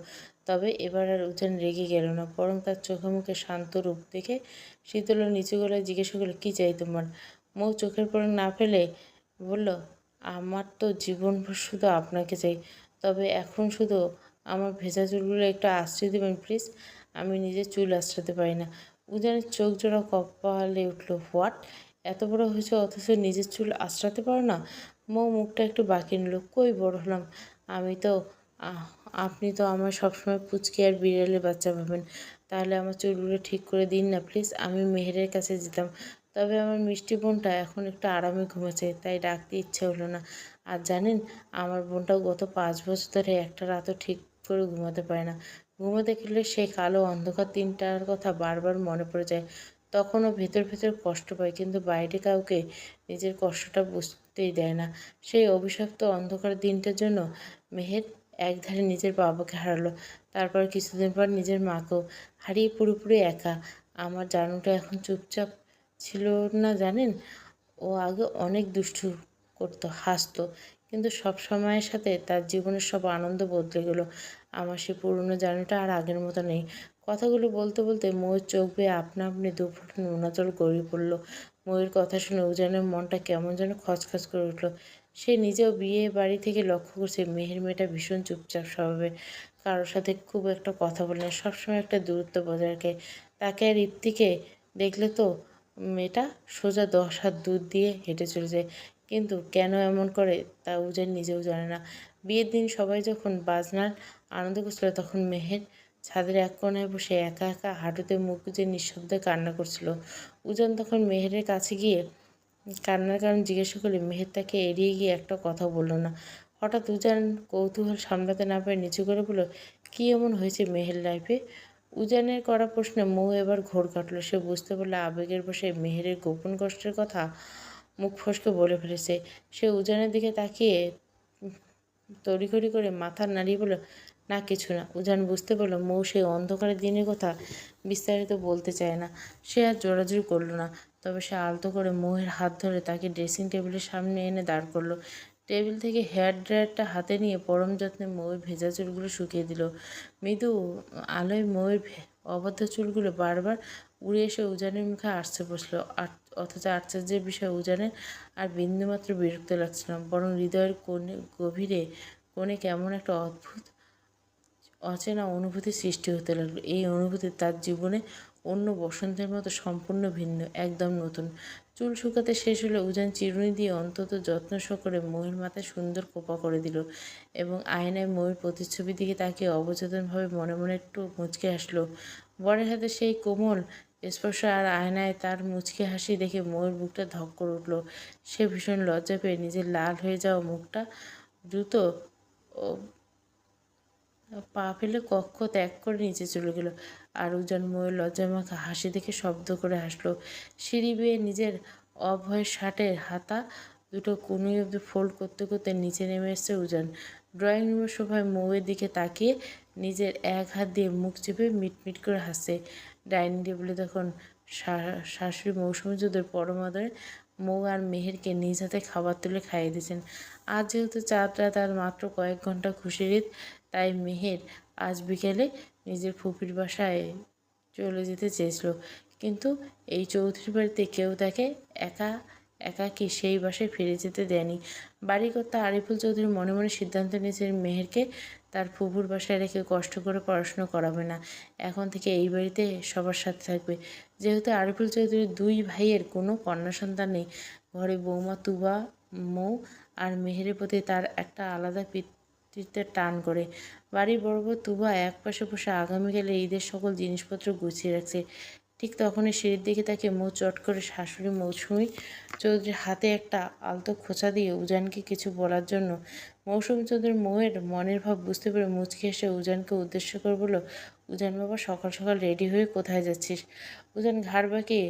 তবে এবার আর উজান রেগে গেল না, বরং তার চোখে মুখে শান্ত রূপ দেখে শীতল নিচু গলায় জিজ্ঞাসা করলো, কী চাই তোমার? মৌ চোখের পলক না ফেলে বলল, আমার তো জীবনভর শুধু আপনাকে চাই, তবে এখন শুধু আমার ভেজা চুলগুলো একটু আশ্রয় দেবেন প্লিজ। আমি নিজের চুল আশ্রাতে পারি না। উজানের চোখ জোড়া কপালে উঠল। হোয়াট? এত বড় হয়েছে অথচ নিজের চুল আশ্রাতে পারো না? মৌ মুখটা একটু বাঁকিয়ে নিল। কই বড় হলাম? আমি তো আহ, আপনি তো আমার সবসময় পুচকে আর বিড়ালের বাচ্চা ভাবেন। তাহলে আমার চুলগুলো ঠিক করে দিন না প্লিজ। আমি মেহেরের কাছে যেতাম, তবে আমার মিষ্টি বোনটা এখন একটু আরামে ঘুমাচ্ছে, তাই ডাকতে ইচ্ছে হলো না। আর জানেন, আমার বোনটাও গত 5 বছর ধরে একটা রাতও ঠিক করে ঘুমাতে পারে না। ঘুমাতে গেলে সেই কালো অন্ধকার দিনটার কথা বারবার মনে পড়ে যায়। তখনও ভেতর ভেতর কষ্ট পায়, কিন্তু বাইরে কাউকে নিজের কষ্টটা বুঝতেই দেয় না। সেই অভিশপ্ত অন্ধকার দিনটার জন্য মেহের একধারে নিজের বাবাকে হারালো, তারপর কিছুদিন পর নিজের মাকেও হারিয়ে পুরোপুরি একা। আমার জানুটা এখন চুপচাপ ছিল না জানেন। ও আগে অনেক দুষ্টু করতো, হাসতো, কিন্তু সব সময়ের সাথে তার জীবনের সব আনন্দ বদলে গেল। আমার সে পুরনো জানুটা আর আগের মতো নেই। কথাগুলো বলতে বলতে ময়ূর চোখ বেয়ে আপনা আপনি দুফোঁটা নোনা জল গড়িয়ে পড়ল। ময়ূর কথা শুনে উজানের মনটা কেমন যেন খচখচ করে উঠল। সে নিজেও বিয়ে বাড়ি থেকে লক্ষ্য করছে মেহের মেয়েটা ভীষণ চুপচাপ স্বভাবের, কারোর সাথে খুব একটা কথা বলে না, সবসময় একটা দূরত্ব বজায় রাখে। তাকে আর ইপ্তিকে দেখলে তো মেয়েটা সোজা 10 হাত দূর দিয়ে হেঁটে চলে যায়, কিন্তু কেন এমন করে তা উজান নিজেও জানে না। বিয়ের দিন সবাই যখন বাজনার আনন্দ করছিল, তখন মেহের ছাদের এক কোণায় বসে একা একা হাঁটুতে মুখ গুজে নিঃশব্দে কান্না করছিল। উজান তখন মেহেরের কাছে গিয়ে কান্নার কারণ জিজ্ঞাসা করলে মেহের তাকে এড়িয়ে গিয়ে একটা কথা বলল না। হঠাৎ উজান কৌতূহল সামলাতে না পারে নিচু করে বলল, কী এমন হয়েছে মেহের লাইফে? উজানের করা প্রশ্নে মৌ এবার ঘোর কাটল। সে বুঝতে পারল আবেগের বসে মেহেরের গোপন কষ্টের কথা মুখ ফসকে বলে ফেলেছে। সে উজানের দিকে তাকিয়ে তড়িঘড়ি করে মাথা নাড়িয়ে বলল, না কিছু না। উজান বুঝতে পারল মৌ সেই অন্ধকারের দিনের কথা বিস্তারিত বলতে চায় না। সে আর জোরাজুরি করল না, তবে সে আলতো করে মৌয়ের হাত ধরে তাকে ড্রেসিং টেবিলের সামনে এনে দাঁড় করলো। টেবিল থেকে হেয়ার ড্রায়ারটা হাতে নিয়ে পরম যত্নে মৌয়ের ভেজা চুলগুলো শুকিয়ে দিল। মৃদু আলোয় মৌয়ের অবাধ্য চুলগুলো বারবার উড়ে এসে উজানের মুখে আছড়ে বসলো। অথচ আশ্চর্যের বিষয় উজানের আর বিন্দুমাত্র বিরক্ত লাগছিল না, বরং হৃদয়ের গভীরে কোণে কেমন একটা অদ্ভুত অচেনা অনুভূতি সৃষ্টি হতে লাগলো। এই অনুভূতি তার জীবনে অন্য বসন্তের মতো সম্পূর্ণ ভিন্ন, একদম নতুন। চুল শুকাতে শেষ হলে উজান চিরুনি দিয়ে অন্তত যত্ন সহকারে ময়ূর মাথায় সুন্দর কোপা করে দিল এবং আয়নায় ময়ূর প্রতিচ্ছবি দিকে তাকিয়ে অবচেতনভাবে মনে মনে একটু মুচকে হাসলো। বরের হাতে সেই কোমল স্পর্শ আর আয়নায় তার মুচকি হাসি দেখে ময়ূর বুকটা ধক করে উঠল। সে ভীষণ লজ্জা পেয়ে নিজের লাল হয়ে যাওয়া মুখটা দ্রুত পা ফেলে কক্ষ ত্যাগ করে নিচে চলে গেল। আর উজান ময়ূর লজ্জামাখা হাসি দেখে শব্দ করে হাসলো। সিঁড়ি বেয়ে নিজের অভয় শার্টের হাতা দুটো কনুই অব্দি ফোল্ড করতে করতে নিচে নেমে এসছে উজান। ড্রয়িং রুমের সোফায় মৌয়ের দিকে তাকিয়ে নিজের এক হাত দিয়ে মুখ চেপে মিটমিট করে হাসছে। ডাইনিং টেবিলে তখন শাশুড়ি মৌসুমী যুদ্ধের পরম আদরে মৌ আর মেহেরকে নিজ হাতে খাবার তুলে খাইয়ে দিয়েছেন। আজ যেহেতু চাঁদ রাত আর মাত্র কয়েক ঘন্টা খুশির ঈদ, তাই মেহের আজ বিকেলে নিজের ফুপির বাসায় চলে যেতে চেয়েছিল, কিন্তু এই চৌধুরী বাড়িতে কেউ তাকে একা একাকী সেই বাসায় ফিরে যেতে দেয়নি। বাড়িকর্তা আরিফুল চৌধুরী মনে মনে সিদ্ধান্ত নিয়েছেন মেহেরকে তার ফুপুর বাসায় রেখে কষ্ট করে পড়াশুনো করাবে না। এখন থেকে এই বাড়িতে সবার সাথে থাকবে। যেহেতু আরিফুল চৌধুরীর দুই ভাইয়ের কোনো কন্যা সন্তান নেই, ঘরে বৌমা তুবা, মৌ আর মেহেরের প্রতি তার একটা আলাদা পিতৃত্বের টান করে। বাড়ির বড় বউ তুবা একপাশে বসে আগামীকালে ঈদের সকল জিনিসপত্র গুছিয়ে রাখছে। ঠিক তখনই সিঁড়ির দিকে তাকে মৌ চট করে শাশুড়ি মৌসুমী চৌধুরীর হাতে একটা আলতো খোঁচা দিয়ে উজানকে কিছু বলার জন্য মৌসুমী চৌধুরী মৌয়ের মনের ভাব বুঝতে পেরে মুচকি এসে উজানকে উদ্দেশ্য করে বলল, উজান বাবা, সকাল সকাল রেডি হয়ে কোথায় যাচ্ছিস? উজান ঘাড় বাঁকিয়ে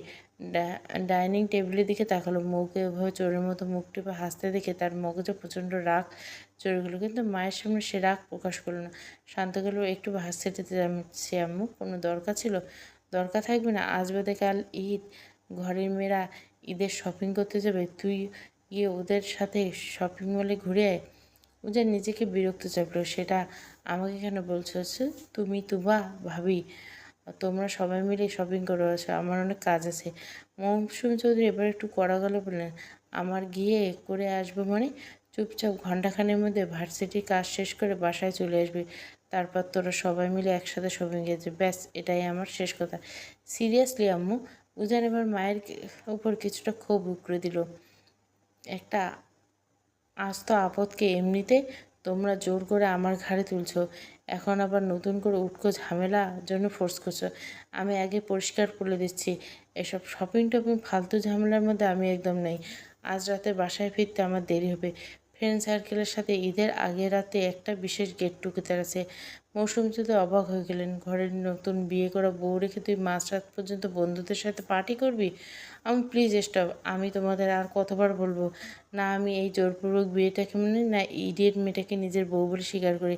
ডাইনিং টেবিলের দিকে তাকালো। মৌকে ওভাবে চোরের মতো মুখ টিপে হাসতে দেখে তার মগজে প্রচণ্ড রাগ চড়ে গেলো, কিন্তু মায়ের সামনে সে রাগ প্রকাশ করলো না। শান্ত গেল, একটু হাসতে যেতে যাচ্ছি আম্মু, কোনো দরকার ছিল? দরকার থাকবে না, আজ বাদে কাল ঈদ, ঘরের মেয়েরা ঈদের শপিং করতে যাবে, তুই গিয়ে ওদের সাথে শপিং মলে ঘুরে আয়। উজান নিজেকে বিরক্ত চাপলো, সেটা আমাকে কেন বলছো? তুমি তুবা ভাবি তোমরা সবাই মিলে শপিং করে আছো, আমার অনেক কাজ আছে। মৌসুমী চৌধুরী এবার একটু কড়া গলা বললেন, আমার গিয়ে করে আসবো মানে? চুপচাপ ঘণ্টাখানের মধ্যে ভার্সিটির কাজ শেষ করে বাসায় চলে আসবি, তারপর তোরা সবাই মিলে একসাথে শপিং গেছে, ব্যাস এটাই আমার শেষ কথা। সিরিয়াসলি আম্মু? উজান এবার মায়ের উপর কিছুটা ক্ষোভ উগরে দিল। একটা আস্ত আপদকে এমনিতে তোমরা জোর করে আমার ঘাড়ে তুলছো, এখন আবার নতুন করে উটকো ঝামেলা জন্য ফোর্স করছো। আমি আগে পরিষ্কার করে দিচ্ছি, এসব শপিং টপিং ফালতু ঝামেলার মধ্যে আমি একদম নেই। আজ রাতে বাসায় ফিরতে আমার দেরি হবে। ফ্রেন্ড সার্কেলের সাথে ঈদের আগের রাতে একটা বিশেষ গেট টুগেদার আছে। মৌসুমী যদি অবাক হয়ে গেলেন। ঘরের নতুন বিয়ে করা বউ রেখে তুই মাঝরাত পর্যন্ত বন্ধুদের সাথে পার্টি করবি? Please stop. আমি তোমাদের আর কতবার বলবো, না আমি এই জোরপূর্বক বিয়েটাকে মানে না ইডিয়েট মেয়েটাকে নিজের বউ বলে স্বীকার করি।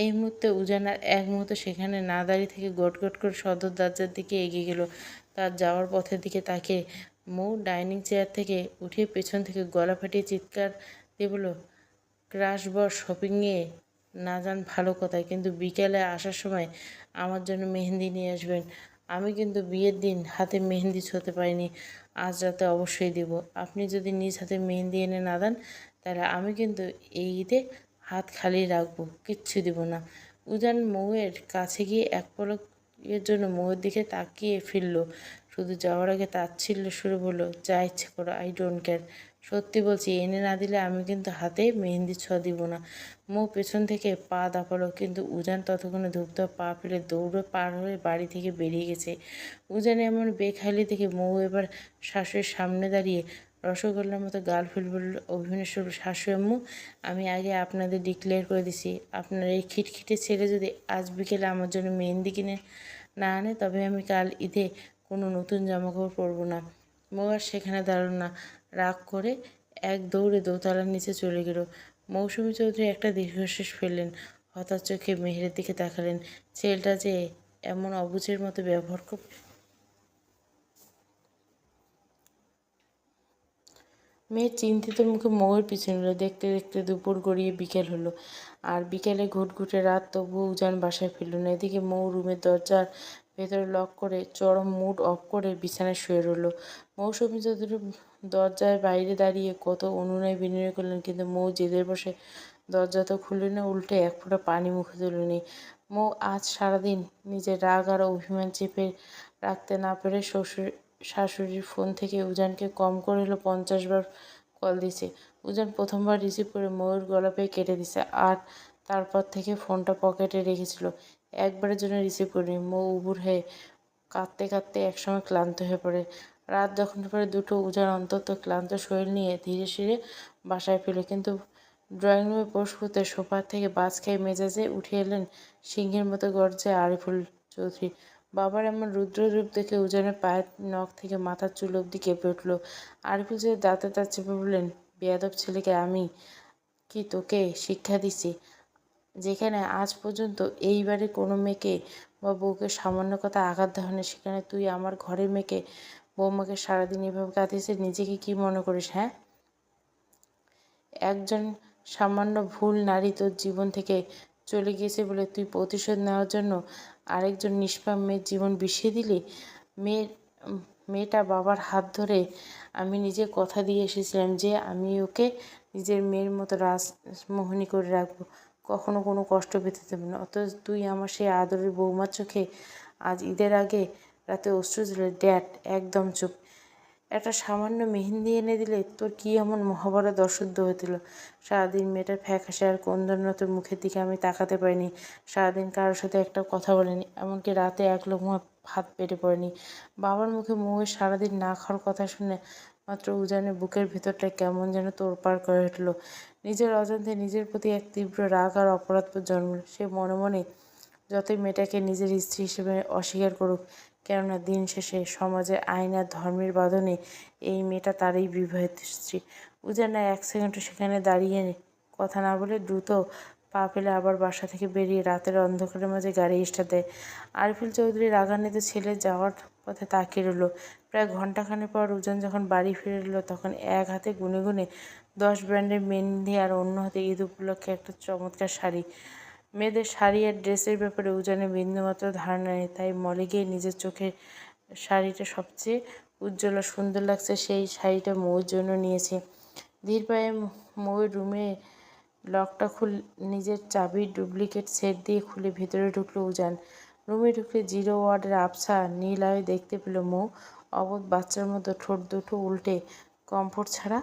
এই মুহূর্তে উজান আর এক মুহূর্ত সেখানে না দাঁড়িয়ে থেকে গট গট করে সদর দরজার দিকে এগিয়ে গেল। তার যাওয়ার পথের দিকে তাকে মৌ ডাইনিং চেয়ার থেকে উঠিয়ে পেছন থেকে গলা ফাটিয়ে চিৎকার দিয়ে বলল, ক্রাশ বস শপিংয়ে না যান ভালো কথা, কিন্তু বিকেলে আসার সময় আমার জন্য মেহেন্দি নিয়ে আসবেন। আমি কিন্তু বিয়ের দিন হাতে মেহেন্দি ছুঁতে পারিনি, আজ রাতে অবশ্যই দেব। আপনি যদি নিজ হাতে মেহেন্দি এনে না দেন তাহলে আমি কিন্তু এই ঈদে হাত খালি রাখবো, কিচ্ছু দেব না। উজান মৌয়ের কাছে গিয়ে এক পলকের জন্য মৌয়ের দিকে তাকিয়ে ফিরল, শুধু যাওয়ার আগে তাচ্ছিল্য সুরে বলল, যা ইচ্ছে করো, আই ডোন্ট কেয়ার। সত্যি বলছি, এনে না দিলে আমি কিন্তু হাতে মেহেন্দি ছোঁয়া দিব না। মৌ পেছন থেকে পা দাপালো, কিন্তু উজান ততক্ষণে ধূপধাপ পা ফেলে দৌড়ে পার হয়ে বাড়ি থেকে বেরিয়ে গেছে। উজানে এমন বেখাইলি দেখে মৌ এবার শাশুড়ির সামনে দাঁড়িয়ে রসগোল্লার মতো গাল ফুল বলল, অভিনয় শাশু আম্মু, আমি আগে আপনাদের ডিক্লেয়ার করে দিছি, আপনার এই খিটখিটে ছেলে যদি আজ বিকেলে আমার জন্য মেহেন্দি কিনে না আনে তবে আমি কাল ঈদে কোনো নতুন জামাকাপড় পরবো না। মৌ আর সেখানে দাঁড়ালো না, রাগ করে এক দৌড়ে দোতলার নিচে চলে গেল। মৌসুমী চৌধুরী একটা দীর্ঘশ্বাস ফেললেন, হতাশ চোখে মেহেরের দিকে তাকালেন। ছেলেটা যে এমন অবুঝের মতো ব্যবহার করবে। মেয়ে চিন্তিত মুখে মৌয়ের পিছনে হলো। দেখতে দেখতে দুপুর গড়িয়ে বিকেল হলো, আর বিকেলে ঘুটঘুটে রাত, তবুও উজান বাসায় ফিরল না। এদিকে মৌ রুমের দরজার ভেতরে লক করে চরম মুড অফ করে বিছানায় শুয়ে রইল। মৌসুমী চৌধুরী দরজায় বাইরে দাঁড়িয়ে কত অনুনয় বিনয় করলেন, কিন্তু মৌ জেদের বসে দরজা তো খুলল না, উল্টে এক ফোঁটা পানি মুখে তুলেনি। মৌ আজ সারাদিন নিজের রাগ আর অভিমান চেপে রাখতে না পেরে শাশুড়ির ফোন থেকে উজানকে কম করে হলো 50 বার কল দিছে। উজান প্রথমবার রিসিভ করে ময়ূর গলা পেয়ে কেটে দিছে, আর তারপর থেকে ফোনটা পকেটে রেখেছিল। একবারের জন্য রিসিভ করেনি। মৌ উবুর হয়ে কাঁদতে কাঁদতে একসময় ক্লান্ত হয়ে পড়ে। রাত যখন পরে দুটো, উজান অন্তত ক্লান্ত শরীর নিয়ে ধীরে ধীরে বাসায় ফিরল, কিন্তু ড্রয়িং রুমে প্রবেশ করতে সোফা থেকে বাজ খেয়ে মেজাজে উঠে এলেন সিংহের মতো গর্জে আরিফুল চৌধুরী। বাবার এমন রুদ্ররূপ দেখে উজানের পায়ের নখ থেকে মাথার চুল অবধি কেঁপে উঠল। আরিফুল চৌধুরী দাঁতে দাঁত চেপে বললেন, বেয়াদব ছেলেকে আমি কি তোকে শিক্ষা দিছি? যেখানে আজ পর্যন্ত এই বাড়ির কোনো মেয়েকে বা বউকে সামান্য কথা আঘাত দেওয়া হয়নি, সেখানে তুই আমার ঘরের মেয়েকে, বৌমাকে সারাদিন এভাবে কাঁদিয়েছিস, নিজেকে কি মনে করিস? হ্যাঁ, একজন সামান্য ভুল নারী তোর জীবন থেকে চলে গিয়েছে বলে তুই প্রতিশোধ নেওয়ার জন্য আরেকজন নিষ্পাপ মেয়ের জীবন বিষিয়ে দিলি? মেয়ের মেয়েটা বাবার হাত ধরে আমি নিজে কথা দিয়ে এসেছিলাম যে আমি ওকে নিজের মেয়ের মতো রাজমোহিনী করে রাখবো, কখনো কোনো কষ্ট পেতে দেবে না। অথচ তুই আমার সেই আদরের বৌমার চোখে আজ ঈদের আগে রাতে অশ্রু দিলে। ড্যাড, একদম চুপ। একটা সামান্য মেহেন্দি এনে দিলে তোর কি এমন মহাভারত অশুদ্ধ হয়েছিল? সারাদিন মেয়েটার ফ্যাকাশে আর ক্রন্দনরত মুখের দিকে আমি তাকাতে পারিনি। সারাদিন কারোর সাথে একটা কথা বলিনি, এমনকি রাতে এক লোকমা ভাত পেটে পড়েনি। বাবার মুখে মৌয়ের সারাদিন না খাওয়ার কথা শুনে মাত্র উজানের বুকের ভেতরটা কেমন যেন তোড়পাড় করে উঠল। নিজের অজান্তে নিজের প্রতি এক তীব্র রাগ আর অপরাধবোধ জন্মল। সে মনে মনে যতই মেয়েটাকে নিজের স্ত্রী হিসেবে অস্বীকার করুক, কেননা দিন শেষে সমাজের আইন আর ধর্মের বাঁধনে এই মেয়েটা তারই বিবাহিত স্ত্রী। উজান আর এক সেকেন্ডও সেখানে দাঁড়িয়ে কথা না বলে দ্রুত পা ফেলে আবার বাসা থেকে বেরিয়ে রাতের অন্ধকারের মাঝে গাড়ি স্টার্ট দেয়। আরিফুল চৌধুরী রাগান্বিত ছেলে যাওয়ার পথে তাকিয়ে রইল। প্রায় ঘণ্টাখানেক পর উজান যখন বাড়ি ফিরে এলো, তখন এক হাতে গুনে গুনে 10 ব্র্যান্ডের মেহেন্দি আর অন্য হাতে ঈদ উপলক্ষে একটা চমৎকার শাড়ি। মেয়েদের শাড়ি আর ড্রেসের ব্যাপারে উজানের বিন্দুমাত্র ধারণা নেই, তাই মলে গিয়ে নিজের চোখে শাড়িটা সবচেয়ে উজ্জ্বল আর সুন্দর লাগছে সেই শাড়িটা মৌয়ের জন্য নিয়েছে। ধীর পায়ে মৌয়ের রুমে লকটা নিজের চাবির ডুপ্লিকেট সেট দিয়ে খুলে ভেতরে ঢুকলো উজান। রুমে ঢুকলে 0 ওয়ার্ডের আবছা নীল আলোয় দেখতে পেল মৌ অবোধ বাচ্চার মতো ঠোঁট দুটো উল্টে কমফোর্ট ছাড়া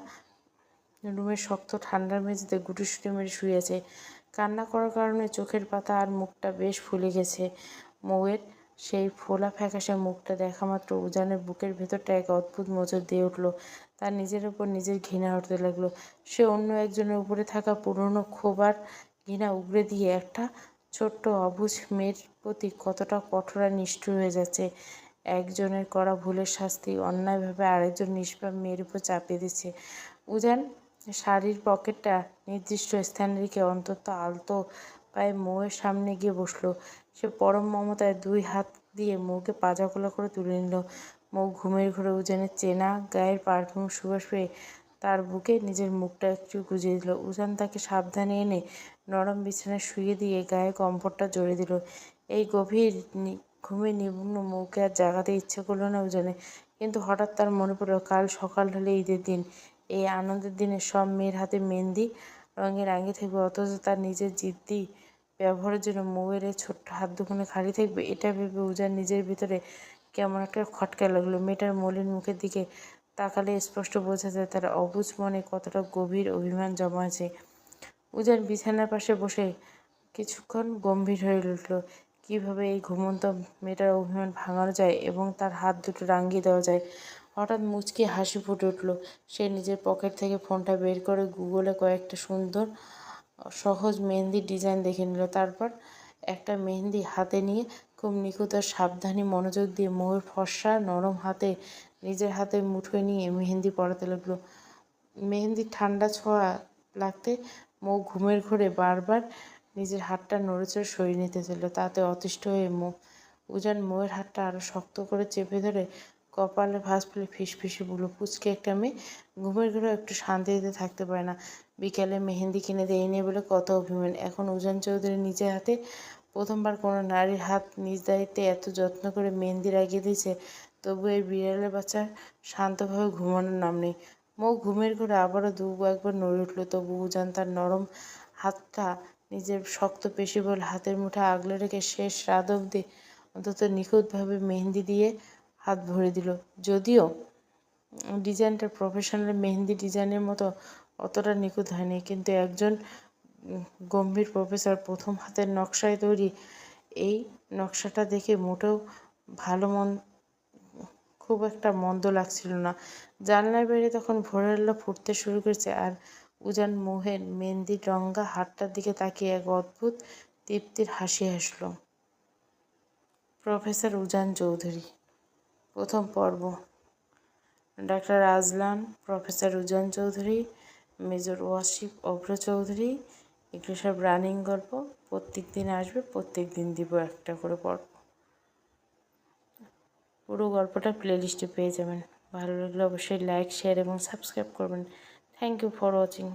রুমের শক্ত ঠান্ডার মেঝেতে গুটিসুটি মেরে শুয়ে আছে। কান্না করার কারণে চোখের পাতা আর মুখটা বেশ ফুলে গেছে মৌয়ের। সেই ফোলা ফ্যাকাশে মুখটা দেখা মাত্র উজানের বুকের ভেতরটা এক অদ্ভুত মোচড় দিয়ে উঠল। তার নিজের ওপর নিজের ঘৃণা হতে লাগলো। সে অন্য একজনের উপরে থাকা পুরনো ক্ষোভ আর ঘৃণা উগরে দিয়ে একটা ছোট্ট অবুঝ মেয়ের প্রতি কতটা কঠোর আর নিষ্ঠুর হয়ে যাচ্ছে। একজনের করা ভুলের শাস্তি অন্যায়ভাবে আরেকজন নিষ্পাপ মেয়ের উপর চাপিয়ে দিচ্ছে। উজান শাড়ির পকেটটা নির্দিষ্ট স্থানে রেখে অন্তত আলতো পায়ে মৌয়ের সামনে গিয়ে বসলো। সে পরম মমতায় 2 হাত দিয়ে মৌকে পাজাকোলা করে তুলে নিল। মৌ ঘুমের ঘোরে উজানের চেনা গায়ের পারফিউম সুবাস পেয়ে তার বুকে নিজের মুখটা একটু গুজে দিল। উজান তাকে সাবধানে এনে নরম বিছানায় শুইয়ে দিয়ে গায়ে কম্ফর্টটা জড়িয়ে দিল। এই গভীর ঘুমে নিমগ্ন মৌকে আর জাগাতে ইচ্ছে করলো না উজানে। কিন্তু হঠাৎ তার মনে পড়ল কাল সকাল হলে ঈদের দিন। এই আনন্দের দিনে সব মেয়ের হাতে মেহেন্দি রঙের আঙ্গি থাকবে, অথচ তার নিজের জিদ্দি ব্যবহারের জন্য মৌয়ের এই ছোট্ট হাত দুখানে খালি থাকবে। এটা ভেবে উজান নিজের ভিতরে কেমন একটা খটকা লাগলো। মেয়েটার মলিন মুখের দিকে তাকালে স্পষ্ট বোঝা যায় তার অবুঝ মনে কতটা গভীর অভিমান জমা আছে। উজান বিছানার পাশে বসে কিছুক্ষণ গম্ভীর হয়ে উঠল। কীভাবে এই ঘুমন্ত মেয়েটার অভিমান ভাঙানো যায় এবং তার হাত দুটো রাঙিয়ে দেওয়া যায়। হঠাৎ মুচকি হাসি ফুটে উঠল। সে নিজের পকেট থেকে ফোনটা বের করে গুগলে কয়েকটা সুন্দর সহজ মেহেন্দির ডিজাইন দেখে নিল। তারপর একটা মেহেন্দি হাতে নিয়ে খুব নিখুঁত আর সাবধানী মনোযোগ দিয়ে মৌয়ের ফর্সা নরম হাতে নিজের হাতের মুঠোয় নিয়ে মেহেন্দি পরাতে লাগলো। মেহেন্দির ঠান্ডা ছোঁয়া লাগতে মৌ ঘুমের ঘোরে বারবার নিজের হাতটা নড়েচড়ে সরিয়ে নিতে চাইল। তাতে অতিষ্ঠ হয়ে উজান মৌয়ের হাতটা আরও শক্ত করে চেপে ধরে কপালে ভাঁজ ফেলে ফিসফিসে বলল, পুচকে একটা মেয়ে ঘুমের ঘরেও একটু শান্তিতে থাকতে পারে না। বিকেলে মেহেন্দি কিনে দেয়নি বলে কত অভিমান। এখন উজান চৌধুরী নিজের হাতে প্রথমবার কোনো নারীর হাত নিজ দায়িত্বে এত যত্ন করে মেহেন্দি লাগিয়ে দিয়েছে। তবু এই বিড়ালের বাচ্চার শান্তভাবে ঘুমানোর নাম নেই। মৌ ঘুমের ঘরে আবারও একবার নড়ে উঠল। তবু উজান তার নরম হাতটা নিজের শক্ত পেশিবহুল হাতের মুঠে আগলে রেখে শেষ রাত অবধি অন্তত নিখুঁতভাবে মেহেন্দি দিয়ে হাত ভরে দিল। যদিও ডিজাইনটা প্রফেশনাল মেহেন্দি ডিজাইনের মতো অতটা নিখুঁত হয়নি, কিন্তু একজন গম্ভীর প্রফেসর প্রথম হাতের নকশায় তৈরি এই নকশাটা দেখে মোটেও ভালো খুব একটা মন্দ লাগছিল না। জানলার বাইরে তখন ভোরের আলো ফুটতে শুরু করেছে, আর উজান মোহের মেহেন্দির রঙা হাতটার দিকে তাকিয়ে এক অদ্ভুত তৃপ্তির হাসি হাসল। প্রফেসর উজান চৌধুরী, প্রথম পর্ব। ডাক্তার আজলান, প্রফেসর উজান চৌধুরী, মেজর ওয়াসিফ অভ্র চৌধুরী, এগুলো সব রানিং গল্প। প্রত্যেক দিন আসবে, প্রত্যেক দিন দিব একটা করে পর্ব। পুরো গল্পটা প্লেলিস্টে পেয়ে যাবেন। ভালো লাগলে অবশ্যই লাইক, শেয়ার এবং সাবস্ক্রাইব করবেন। Thank you for watching.